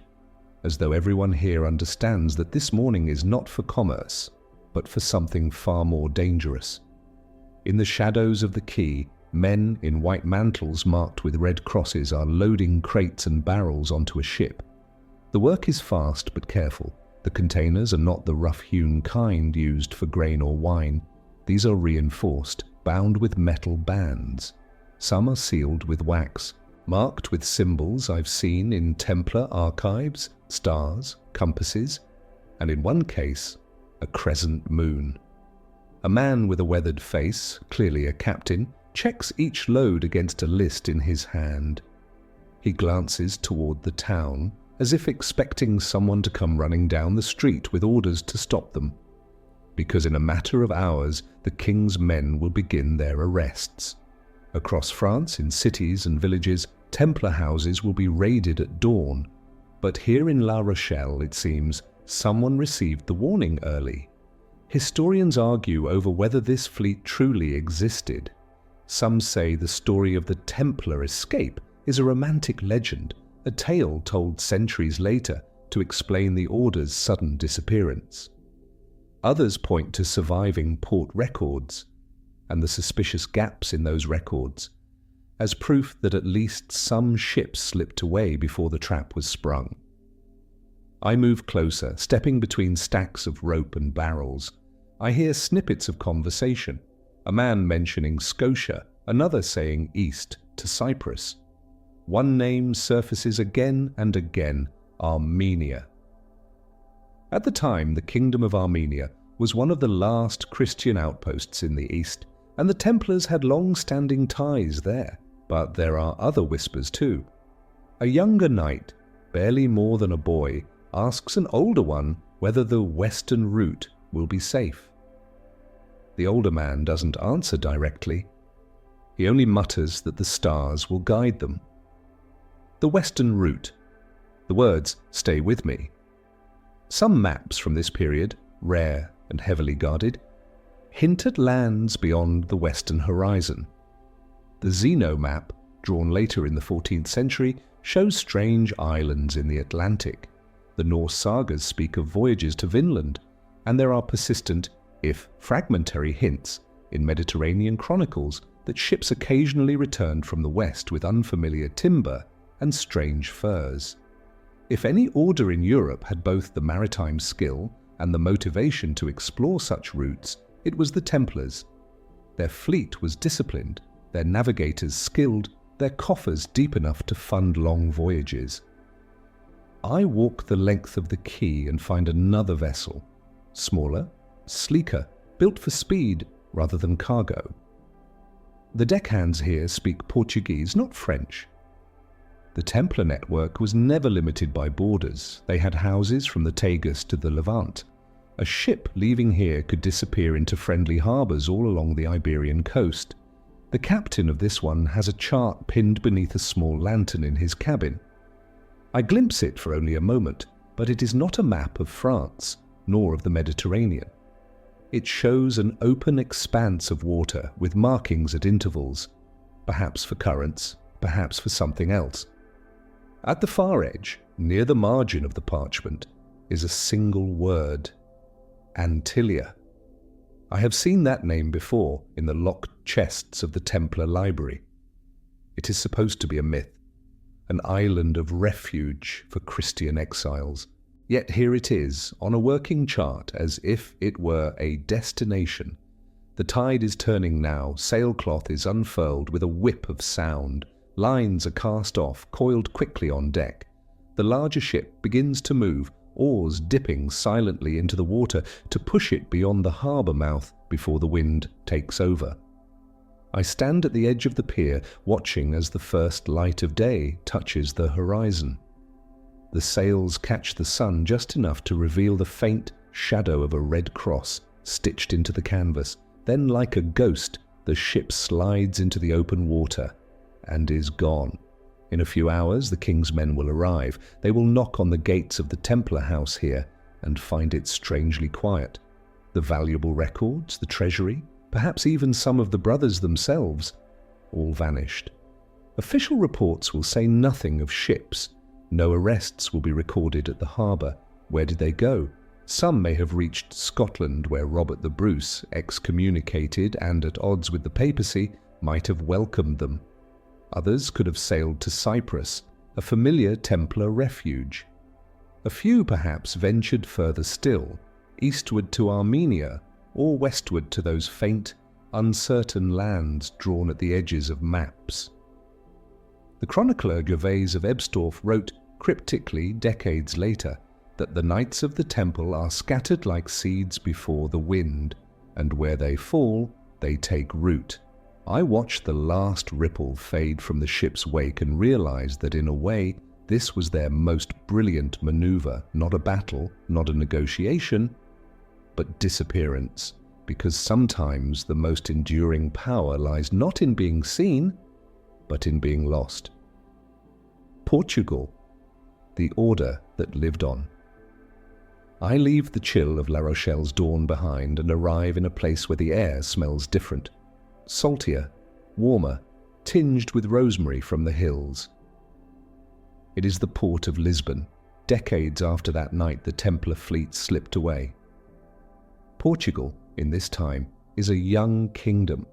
as though everyone here understands that this morning is not for commerce, but for something far more dangerous. In the shadows of the quay, men in white mantles marked with red crosses are loading crates and barrels onto a ship. The work is fast but careful. The containers are not the rough-hewn kind used for grain or wine. These are reinforced, bound with metal bands. Some are sealed with wax, marked with symbols I've seen in Templar archives, stars, compasses, and in one case, a crescent moon. A man with a weathered face, clearly a captain, checks each load against a list in his hand. He glances toward the town, as if expecting someone to come running down the street with orders to stop them. Because in a matter of hours, the king's men will begin their arrests. Across France, in cities and villages, Templar houses will be raided at dawn. But here in La Rochelle, it seems, someone received the warning early. Historians argue over whether this fleet truly existed. Some say the story of the Templar escape is a romantic legend, a tale told centuries later to explain the order's sudden disappearance. Others point to surviving port records and the suspicious gaps in those records as proof that at least some ships slipped away before the trap was sprung. I move closer, stepping between stacks of rope and barrels. I hear snippets of conversation. A man mentioning Scotia, another saying east to Cyprus. One name surfaces again and again, Armenia. At the time, the Kingdom of Armenia was one of the last Christian outposts in the east, and the Templars had long-standing ties there. But there are other whispers too. A younger knight, barely more than a boy, asks an older one whether the western route will be safe. The older man doesn't answer directly. He only mutters that the stars will guide them. The western route. The words stay with me. Some maps from this period, rare and heavily guarded, hint at lands beyond the western horizon. The Zeno map, drawn later in the 14th century, shows strange islands in the Atlantic. The Norse sagas speak of voyages to Vinland, and there are persistent, if fragmentary, hints in Mediterranean chronicles that ships occasionally returned from the west with unfamiliar timber and strange furs. If any order in Europe had both the maritime skill and the motivation to explore such routes, it was the Templars. Their fleet was disciplined, their navigators skilled, their coffers deep enough to fund long voyages. I walk the length of the quay and find another vessel, smaller, sleeker, built for speed rather than cargo. The deckhands here speak Portuguese, not French. The Templar network was never limited by borders. They had houses from the Tagus to the Levant. A ship leaving here could disappear into friendly harbours all along the Iberian coast. The captain of this one has a chart pinned beneath a small lantern in his cabin. I glimpse it for only a moment, but it is not a map of France, nor of the Mediterranean. It shows an open expanse of water with markings at intervals, perhaps for currents, perhaps for something else. At the far edge, near the margin of the parchment, is a single word: Antillia. I have seen that name before in the locked chests of the Templar library. It is supposed to be a myth, an island of refuge for Christian exiles. Yet here it is, on a working chart, as if it were a destination. The tide is turning now, sailcloth is unfurled with a whip of sound, lines are cast off, coiled quickly on deck. The larger ship begins to move, oars dipping silently into the water to push it beyond the harbour mouth before the wind takes over. I stand at the edge of the pier, watching as the first light of day touches the horizon. The sails catch the sun just enough to reveal the faint shadow of a red cross stitched into the canvas. Then, like a ghost, the ship slides into the open water and is gone. In a few hours, the king's men will arrive. They will knock on the gates of the Templar house here and find it strangely quiet. The valuable records, the treasury, perhaps even some of the brothers themselves, all vanished. Official reports will say nothing of ships. No arrests will be recorded at the harbour. Where did they go? Some may have reached Scotland, where Robert the Bruce, excommunicated and at odds with the papacy, might have welcomed them. Others could have sailed to Cyprus, a familiar Templar refuge. A few perhaps ventured further still, eastward to Armenia, or westward to those faint, uncertain lands drawn at the edges of maps. The chronicler Gervase of Ebstorf wrote cryptically decades later that the Knights of the Temple are scattered like seeds before the wind, and where they fall, they take root. I watched the last ripple fade from the ship's wake and realized that in a way this was their most brilliant maneuver, not a battle, not a negotiation, but disappearance, because sometimes the most enduring power lies not in being seen, but in being lost. Portugal, the order that lived on. I leave the chill of La Rochelle's dawn behind and arrive in a place where the air smells different. Saltier, warmer, tinged with rosemary from the hills. It is the port of Lisbon, decades after that night the Templar fleet slipped away. Portugal, in this time, is a young kingdom,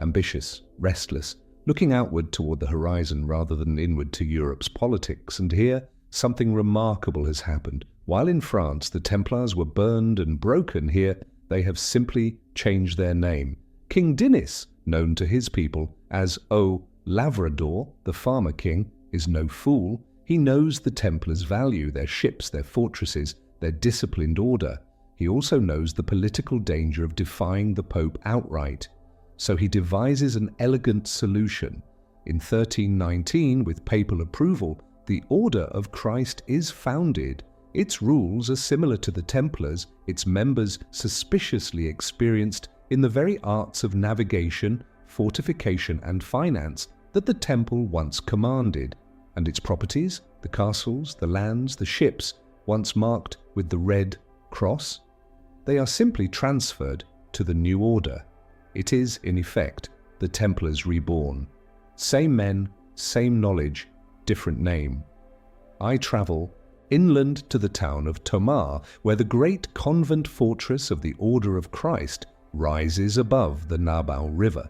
ambitious, restless, looking outward toward the horizon rather than inward to Europe's politics, and here something remarkable has happened. While in France the Templars were burned and broken, here they have simply changed their name. King Dinis, known to his people as O Lavrador, the farmer king, is no fool. He knows the Templars' value, their ships, their fortresses, their disciplined order. He also knows the political danger of defying the Pope outright. So he devises an elegant solution. In 1319, with papal approval, the Order of Christ is founded. Its rules are similar to the Templars, its members suspiciously experienced in the very arts of navigation, fortification and finance that the Temple once commanded, and its properties, the castles, the lands, the ships, once marked with the red cross, they are simply transferred to the new order. It is, in effect, the Templars reborn. Same men, same knowledge, different name. I travel inland to the town of Tomar, where the great convent fortress of the Order of Christ rises above the Nabal River.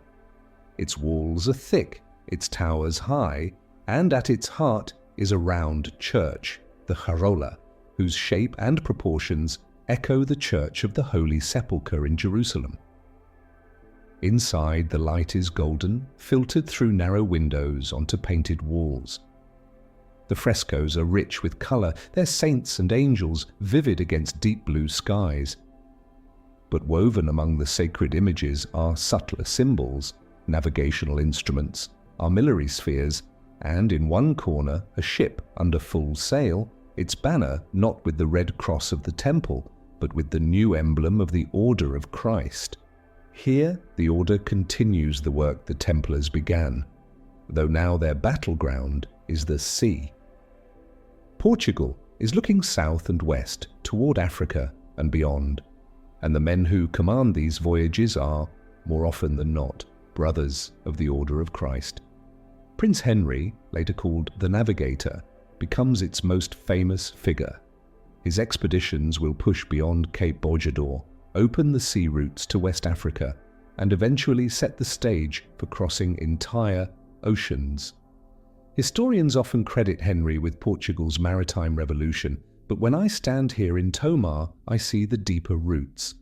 Its walls are thick, its towers high, and at its heart is a round church, the Charola, whose shape and proportions echo the Church of the Holy Sepulchre in Jerusalem. Inside, the light is golden, filtered through narrow windows onto painted walls. The frescoes are rich with colour, their saints and angels vivid against deep blue skies. But woven among the sacred images are subtler symbols, navigational instruments, armillary spheres, and in one corner a ship under full sail, its banner not with the red cross of the temple, but with the new emblem of the Order of Christ. Here, the Order continues the work the Templars began, though now their battleground is the sea. Portugal is looking south and west toward Africa and beyond, and the men who command these voyages are, more often than not, brothers of the Order of Christ. Prince Henry, later called the Navigator, becomes its most famous figure. His expeditions will push beyond Cape Bojador, open the sea routes to West Africa, and eventually set the stage for crossing entire oceans. Historians often credit Henry with Portugal's maritime revolution, but when I stand here in Tomar, I see the deeper roots.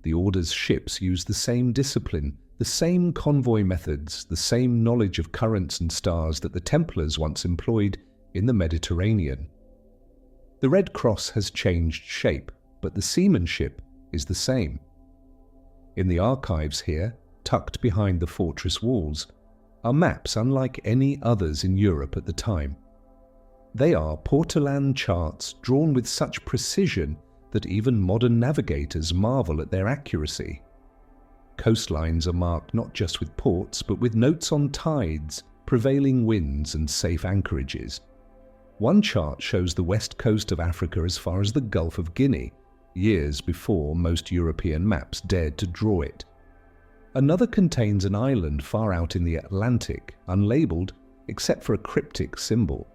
The Order's ships use the same discipline, the same convoy methods, the same knowledge of currents and stars that the Templars once employed in the Mediterranean. The Red Cross has changed shape, but the seamanship is the same. In the archives here, tucked behind the fortress walls, are maps unlike any others in Europe at the time. They are Portolan charts drawn with such precision that even modern navigators marvel at their accuracy. Coastlines are marked not just with ports, but with notes on tides, prevailing winds, and safe anchorages. One chart shows the west coast of Africa as far as the Gulf of Guinea, years before most European maps dared to draw it. Another contains an island far out in the Atlantic, unlabeled except for a cryptic symbol,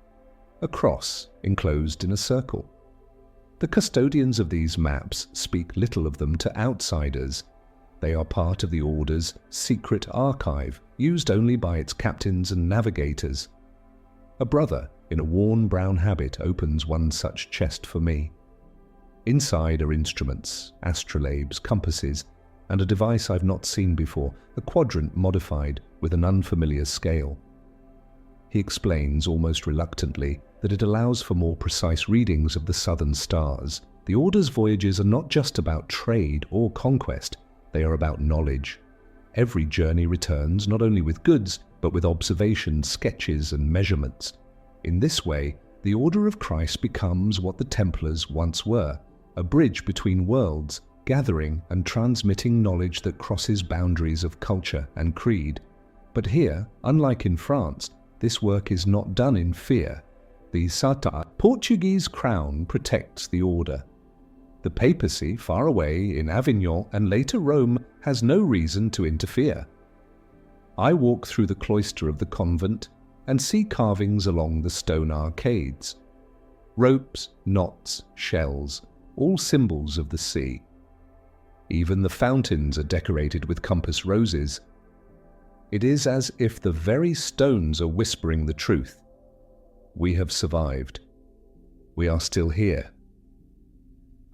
a cross enclosed in a circle. The custodians of these maps speak little of them to outsiders. They are part of the Order's secret archive, used only by its captains and navigators. A brother in a worn brown habit opens one such chest for me. Inside are instruments, astrolabes, compasses, and a device I've not seen before, a quadrant modified with an unfamiliar scale. He explains almost reluctantly that it allows for more precise readings of the southern stars. The Order's voyages are not just about trade or conquest, they are about knowledge. Every journey returns not only with goods, but with observations, sketches, and measurements. In this way, the Order of Christ becomes what the Templars once were, a bridge between worlds, gathering and transmitting knowledge that crosses boundaries of culture and creed. But here, unlike in France, this work is not done in fear. The Sata, Portuguese crown, protects the Order. The papacy, far away in Avignon and later Rome, has no reason to interfere. I walk through the cloister of the convent and see carvings along the stone arcades. Ropes, knots, shells, all symbols of the sea. Even the fountains are decorated with compass roses. It is as if the very stones are whispering the truth. We have survived. We are still here.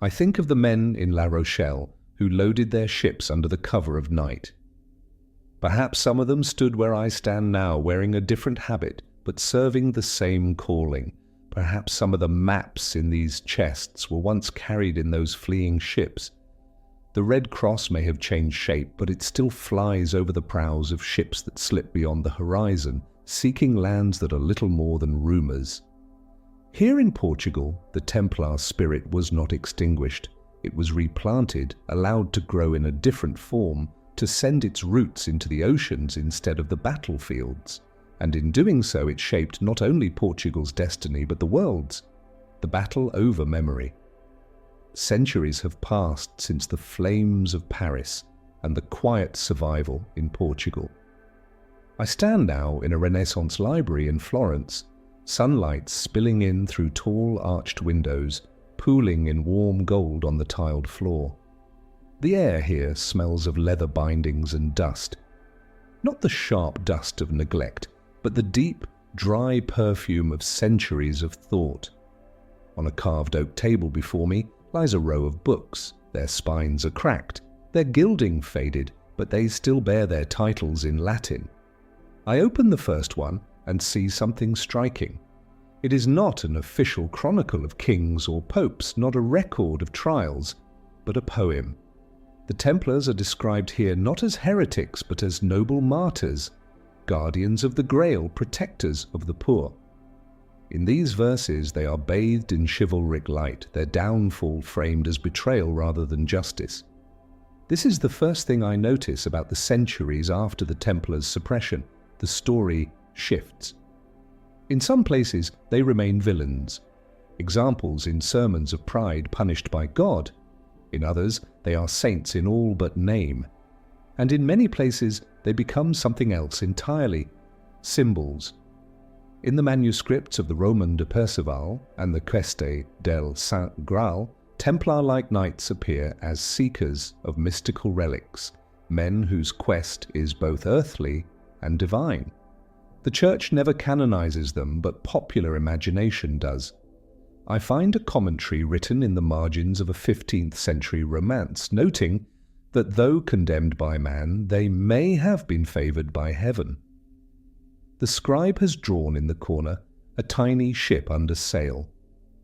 I think of the men in La Rochelle who loaded their ships under the cover of night. Perhaps some of them stood where I stand now, wearing a different habit, but serving the same calling. Perhaps some of the maps in these chests were once carried in those fleeing ships. The Red Cross may have changed shape, but it still flies over the prows of ships that slip beyond the horizon, seeking lands that are little more than rumours. Here in Portugal, the Templar spirit was not extinguished. It was replanted, allowed to grow in a different form, to send its roots into the oceans instead of the battlefields. And in doing so, it shaped not only Portugal's destiny, but the world's. The battle over memory. Centuries have passed since the flames of Paris and the quiet survival in Portugal. I stand now in a Renaissance library in Florence, sunlight spilling in through tall arched windows, pooling in warm gold on the tiled floor. The air here smells of leather bindings and dust. Not the sharp dust of neglect, but the deep, dry perfume of centuries of thought. On a carved oak table before me lies a row of books. Their spines are cracked, their gilding faded, but they still bear their titles in Latin. I open the first one and see something striking. It is not an official chronicle of kings or popes, not a record of trials, but a poem. The Templars are described here not as heretics, but as noble martyrs, guardians of the Grail, protectors of the poor. In these verses they are bathed in chivalric light, their downfall framed as betrayal rather than justice. This is the first thing I notice about the centuries after the Templars' suppression. The story shifts. In some places, they remain villains, examples in sermons of pride punished by God. In others, they are saints in all but name. And in many places, they become something else entirely, symbols. In the manuscripts of the Roman de Perceval and the Queste del Saint Graal, Templar-like knights appear as seekers of mystical relics, men whose quest is both earthly and divine. The Church never canonizes them, but popular imagination does. I find a commentary written in the margins of a 15th century romance, noting that though condemned by man, they may have been favored by heaven. The scribe has drawn in the corner a tiny ship under sail,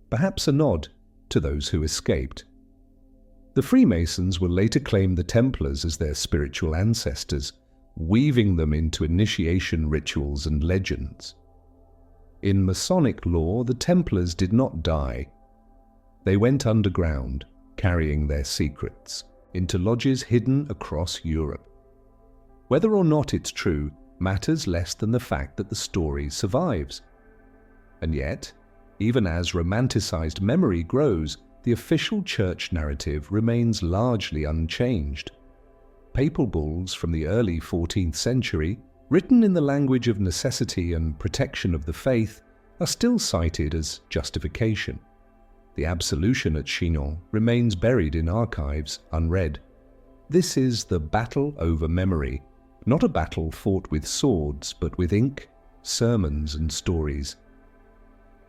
perhaps a nod to those who escaped. The Freemasons will later claim the Templars as their spiritual ancestors, weaving them into initiation rituals and legends. In Masonic lore, the Templars did not die. They went underground, carrying their secrets, into lodges hidden across Europe. Whether or not it's true matters less than the fact that the story survives. And yet, even as romanticized memory grows, the official church narrative remains largely unchanged. Papal bulls from the early 14th century, written in the language of necessity and protection of the faith, are still cited as justification. The absolution at Chinon remains buried in archives, unread. This is the battle over memory, not a battle fought with swords, but with ink, sermons, and stories.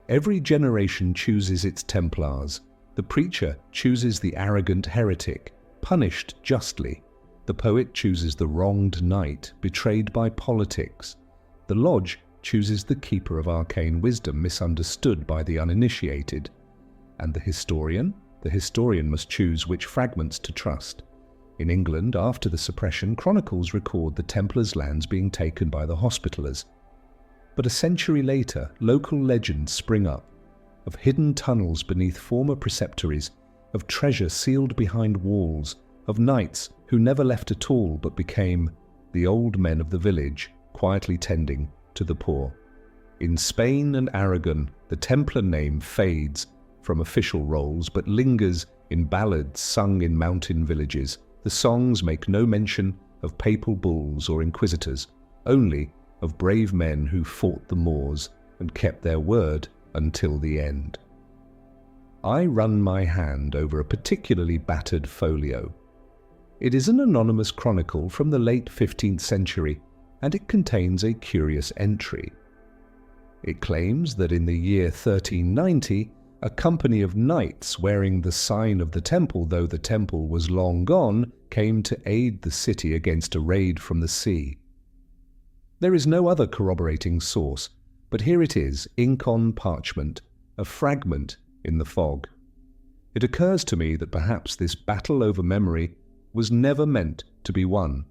Every generation chooses its Templars. The preacher chooses the arrogant heretic, punished justly. The poet chooses the wronged knight, betrayed by politics. The lodge chooses the keeper of arcane wisdom, misunderstood by the uninitiated. And the historian must choose which fragments to trust. In England, after the suppression, chronicles record the Templars' lands being taken by the Hospitallers. But a century later, local legends spring up, of hidden tunnels beneath former preceptories, of treasure sealed behind walls, of knights who never left at all but became the old men of the village, quietly tending to the poor. In Spain and Aragon, the Templar name fades from official rolls but lingers in ballads sung in mountain villages. The songs make no mention of papal bulls or inquisitors, only of brave men who fought the Moors and kept their word until the end. I run my hand over a particularly battered folio. It is an anonymous chronicle from the late 15th century, and it contains a curious entry. It claims that in the year 1390, a company of knights wearing the sign of the temple, though the temple was long gone, came to aid the city against a raid from the sea. There is no other corroborating source, but here it is, ink on parchment, a fragment in the fog. It occurs to me that perhaps this battle over memory was never meant to be won.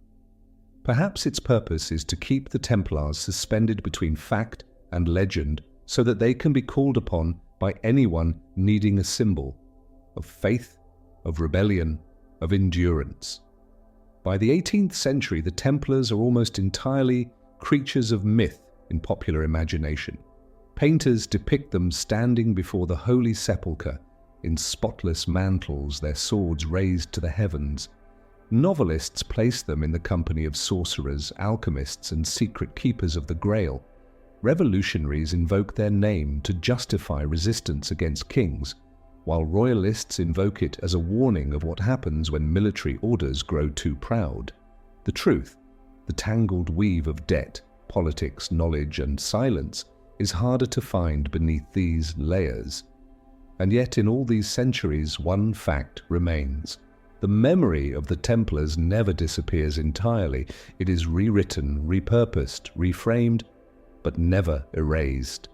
Perhaps its purpose is to keep the Templars suspended between fact and legend so that they can be called upon by anyone needing a symbol of faith, of rebellion, of endurance. By the 18th century, the Templars are almost entirely creatures of myth in popular imagination. Painters depict them standing before the Holy Sepulchre in spotless mantles, their swords raised to the heavens. Novelists place them in the company of sorcerers, alchemists, and secret keepers of the Grail. Revolutionaries invoke their name to justify resistance against kings, while royalists invoke it as a warning of what happens when military orders grow too proud. The truth, the tangled weave of debt, politics, knowledge, and silence, is harder to find beneath these layers. And yet in all these centuries, one fact remains. The memory of the Templars never disappears entirely. It is rewritten, repurposed, reframed, but never erased.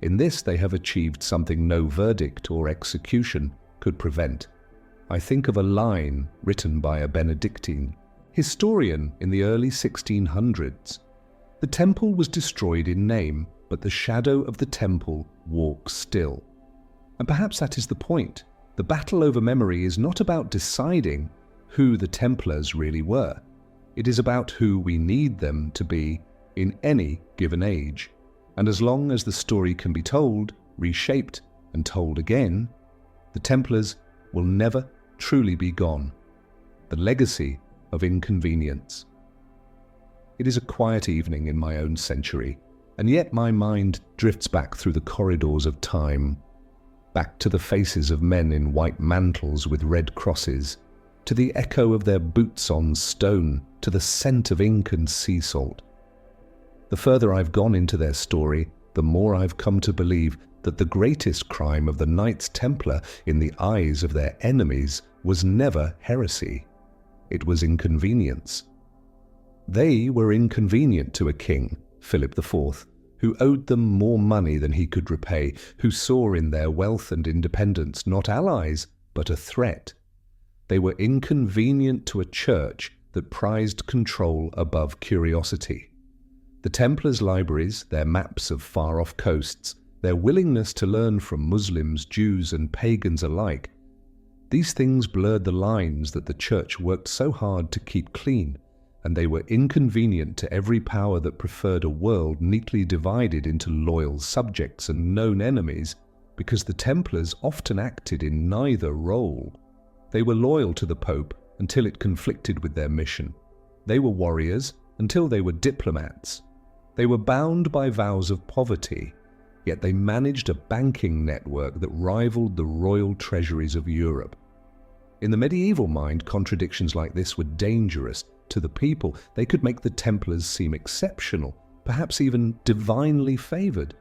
In this they have achieved something no verdict or execution could prevent. I think of a line written by a Benedictine historian in the early 1600s. The temple was destroyed in name, but the shadow of the temple walks still. And perhaps that is the point. The battle over memory is not about deciding who the Templars really were. It is about who we need them to be in any given age. And as long as the story can be told, reshaped, and told again, the Templars will never truly be gone. The legacy of inconvenience. It is a quiet evening in my own century, and yet my mind drifts back through the corridors of time, back to the faces of men in white mantles with red crosses, to the echo of their boots on stone, to the scent of ink and sea salt. The further I've gone into their story, the more I've come to believe that the greatest crime of the Knights Templar in the eyes of their enemies was never heresy. It was inconvenience. They were inconvenient to a king, Philip IV, who owed them more money than he could repay, who saw in their wealth and independence not allies, but a threat. They were inconvenient to a church that prized control above curiosity. The Templars' libraries, their maps of far-off coasts, their willingness to learn from Muslims, Jews, and pagans alike, these things blurred the lines that the church worked so hard to keep clean, and they were inconvenient to every power that preferred a world neatly divided into loyal subjects and known enemies, because the Templars often acted in neither role. They were loyal to the Pope until it conflicted with their mission. They were warriors until they were diplomats. They were bound by vows of poverty, yet they managed a banking network that rivaled the royal treasuries of Europe. In the medieval mind, contradictions like this were dangerous. To the people, they could make the Templars seem exceptional, perhaps even divinely favored.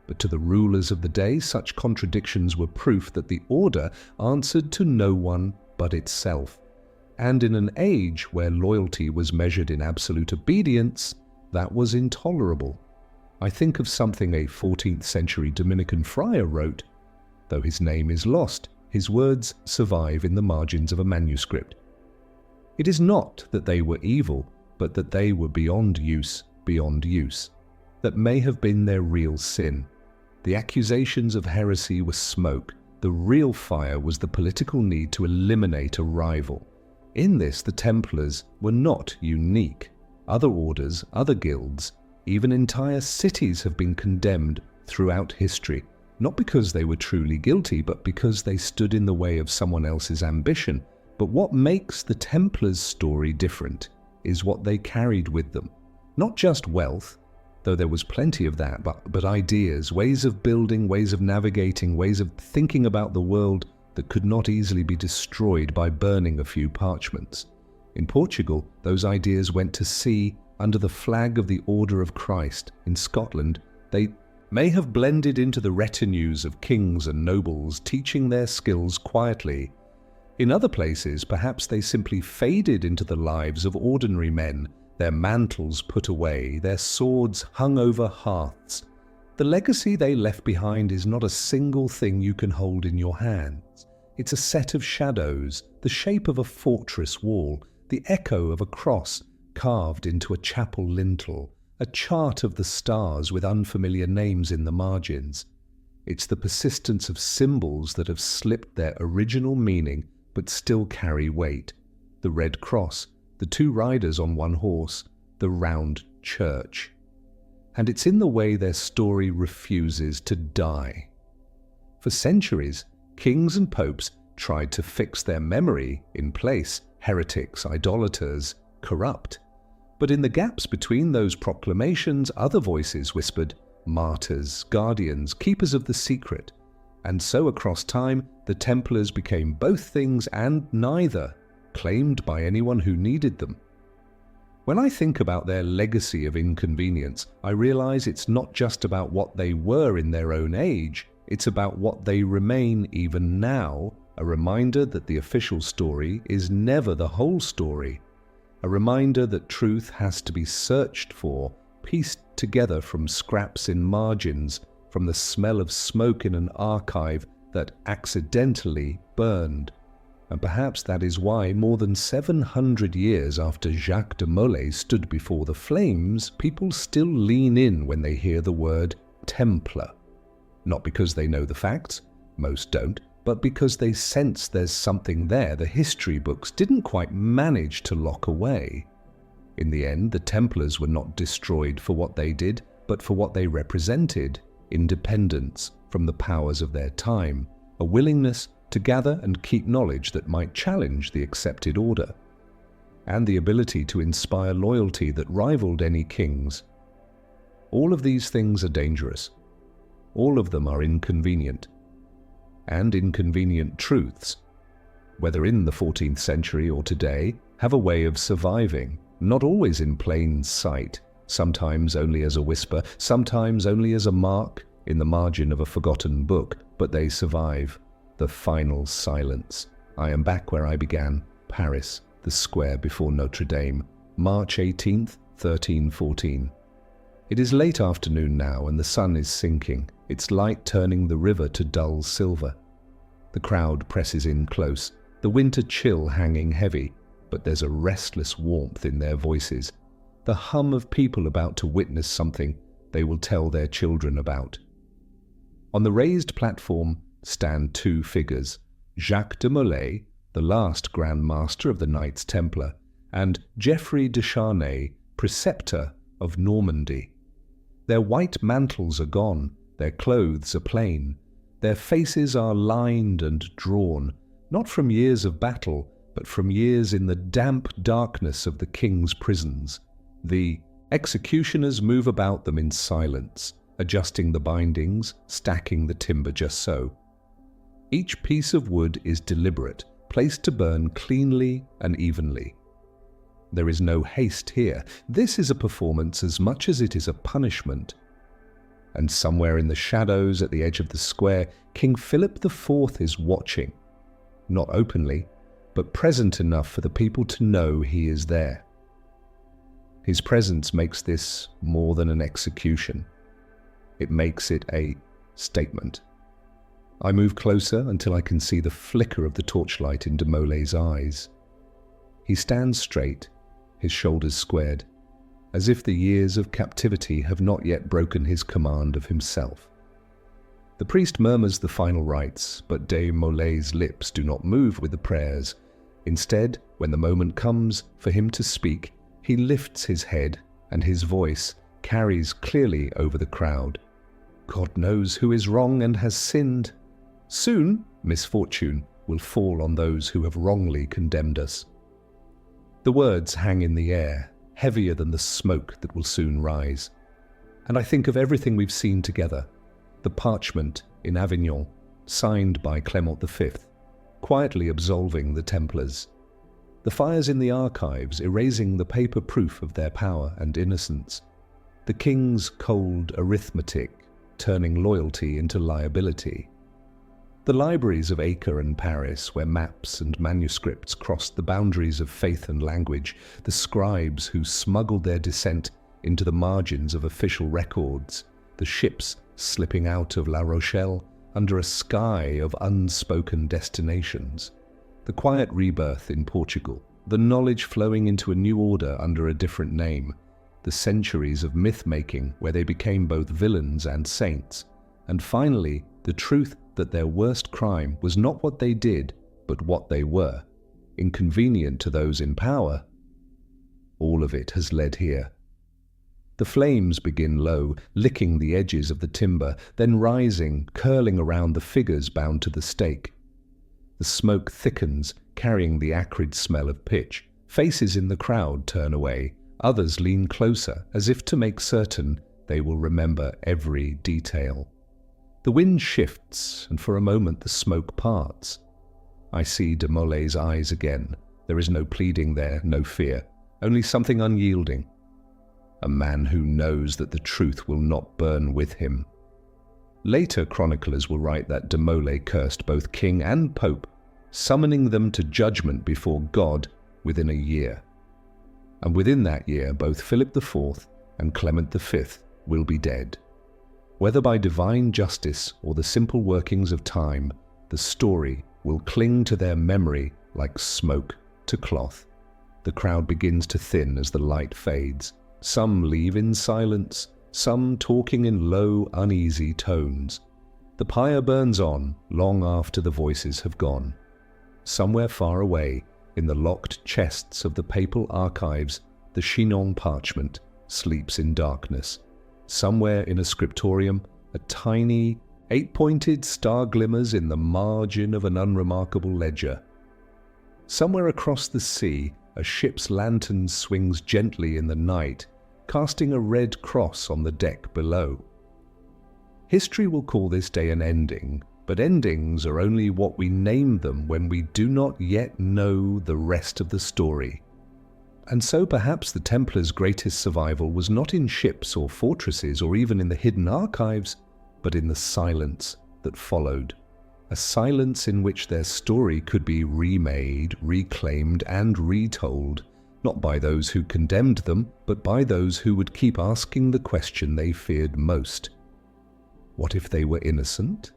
But to the rulers of the day, such contradictions were proof that the order answered to no one but itself. And in an age where loyalty was measured in absolute obedience, that was intolerable. I think of something a 14th century Dominican friar wrote. Though his name is lost, his words survive in the margins of a manuscript. It is not that they were evil, but that they were beyond use, that may have been their real sin. The accusations of heresy were smoke. The real fire was the political need to eliminate a rival. In this, the Templars were not unique. Other orders, other guilds, even entire cities have been condemned throughout history, not because they were truly guilty, but because they stood in the way of someone else's ambition. But what makes the Templars' story different is what they carried with them. Not just wealth, though there was plenty of that, but ideas, ways of building, ways of navigating, ways of thinking about the world that could not easily be destroyed by burning a few parchments. In Portugal, those ideas went to sea under the flag of the Order of Christ. In Scotland, they may have blended into the retinues of kings and nobles, teaching their skills quietly. In other places, perhaps they simply faded into the lives of ordinary men, their mantles put away, their swords hung over hearths. The legacy they left behind is not a single thing you can hold in your hands. It's a set of shadows, the shape of a fortress wall, the echo of a cross carved into a chapel lintel, a chart of the stars with unfamiliar names in the margins. It's the persistence of symbols that have slipped their original meaning but still carry weight. The red cross, the two riders on one horse, the round church. And it's in the way their story refuses to die. For centuries, kings and popes tried to fix their memory in place, heretics, idolaters, corrupt. But in the gaps between those proclamations, other voices whispered, martyrs, guardians, keepers of the secret. And so across time, the Templars became both things and neither, claimed by anyone who needed them. When I think about their legacy of inconvenience, I realize it's not just about what they were in their own age, it's about what they remain even now, a reminder that the official story is never the whole story, a reminder that truth has to be searched for, pieced together from scraps in margins, from the smell of smoke in an archive that accidentally burned. And perhaps that is why, more than 700 years after Jacques de Molay stood before the flames, people still lean in when they hear the word Templar. Not because they know the facts, most don't, but because they sense there's something there the history books didn't quite manage to lock away. In the end, the Templars were not destroyed for what they did, but for what they represented: independence from the powers of their time, a willingness to gather and keep knowledge that might challenge the accepted order, and the ability to inspire loyalty that rivaled any king's. All of these things are dangerous. All of them are inconvenient. And inconvenient truths, whether in the 14th century or today, have a way of surviving, not always in plain sight, sometimes only as a whisper, sometimes only as a mark in the margin of a forgotten book, but they survive. The final silence. I am back where I began, Paris, the square before Notre Dame, March 18th, 1314. It is late afternoon now, and the sun is sinking, its light turning the river to dull silver. The crowd presses in close, the winter chill hanging heavy, but there's a restless warmth in their voices, the hum of people about to witness something they will tell their children about. On the raised platform stand two figures, Jacques de Molay, the last Grand Master of the Knights Templar, and Geoffrey de Charnay, Preceptor of Normandy. Their white mantles are gone, their clothes are plain, their faces are lined and drawn, not from years of battle, but from years in the damp darkness of the king's prisons. The executioners move about them in silence, adjusting the bindings, stacking the timber just so. Each piece of wood is deliberate, placed to burn cleanly and evenly. There is no haste here. This is a performance as much as it is a punishment. And somewhere in the shadows at the edge of the square, King Philip IV is watching, not openly, but present enough for the people to know he is there. His presence makes this more than an execution. It makes it a statement. I move closer until I can see the flicker of the torchlight in de Molay's eyes. He stands straight, his shoulders squared, as if the years of captivity have not yet broken his command of himself. The priest murmurs the final rites, but de Molay's lips do not move with the prayers. Instead, when the moment comes for him to speak, he lifts his head and his voice carries clearly over the crowd. God knows who is wrong and has sinned. Soon, misfortune will fall on those who have wrongly condemned us. The words hang in the air, heavier than the smoke that will soon rise. And I think of everything we've seen together. The parchment in Avignon, signed by Clement V, quietly absolving the Templars. The fires in the archives erasing the paper proof of their power and innocence. The king's cold arithmetic turning loyalty into liability. The libraries of Acre and Paris, where maps and manuscripts crossed the boundaries of faith and language, the scribes who smuggled their dissent into the margins of official records, the ships slipping out of La Rochelle under a sky of unspoken destinations, the quiet rebirth in Portugal, the knowledge flowing into a new order under a different name, the centuries of myth-making where they became both villains and saints, and finally the truth that their worst crime was not what they did, but what they were, inconvenient to those in power. All of it has led here. The flames begin low, licking the edges of the timber, then rising, curling around the figures bound to the stake. The smoke thickens, carrying the acrid smell of pitch. Faces in the crowd turn away, others lean closer, as if to make certain they will remember every detail. The wind shifts, and for a moment the smoke parts. I see de Molay's eyes again. There is no pleading there, no fear, only something unyielding. A man who knows that the truth will not burn with him. Later chroniclers will write that de Molay cursed both king and pope, summoning them to judgment before God within a year. And within that year, both Philip IV and Clement V will be dead. Whether by divine justice or the simple workings of time, the story will cling to their memory like smoke to cloth. The crowd begins to thin as the light fades. Some leave in silence, some talking in low, uneasy tones. The pyre burns on long after the voices have gone. Somewhere far away, in the locked chests of the papal archives, the Chinon parchment sleeps in darkness. Somewhere in a scriptorium, a tiny, 8-pointed star glimmers in the margin of an unremarkable ledger. Somewhere across the sea, a ship's lantern swings gently in the night, casting a red cross on the deck below. History will call this day an ending, but endings are only what we name them when we do not yet know the rest of the story. And so perhaps the Templars' greatest survival was not in ships or fortresses or even in the hidden archives, but in the silence that followed. A silence in which their story could be remade, reclaimed, and retold, not by those who condemned them, but by those who would keep asking the question they feared most. What if they were innocent?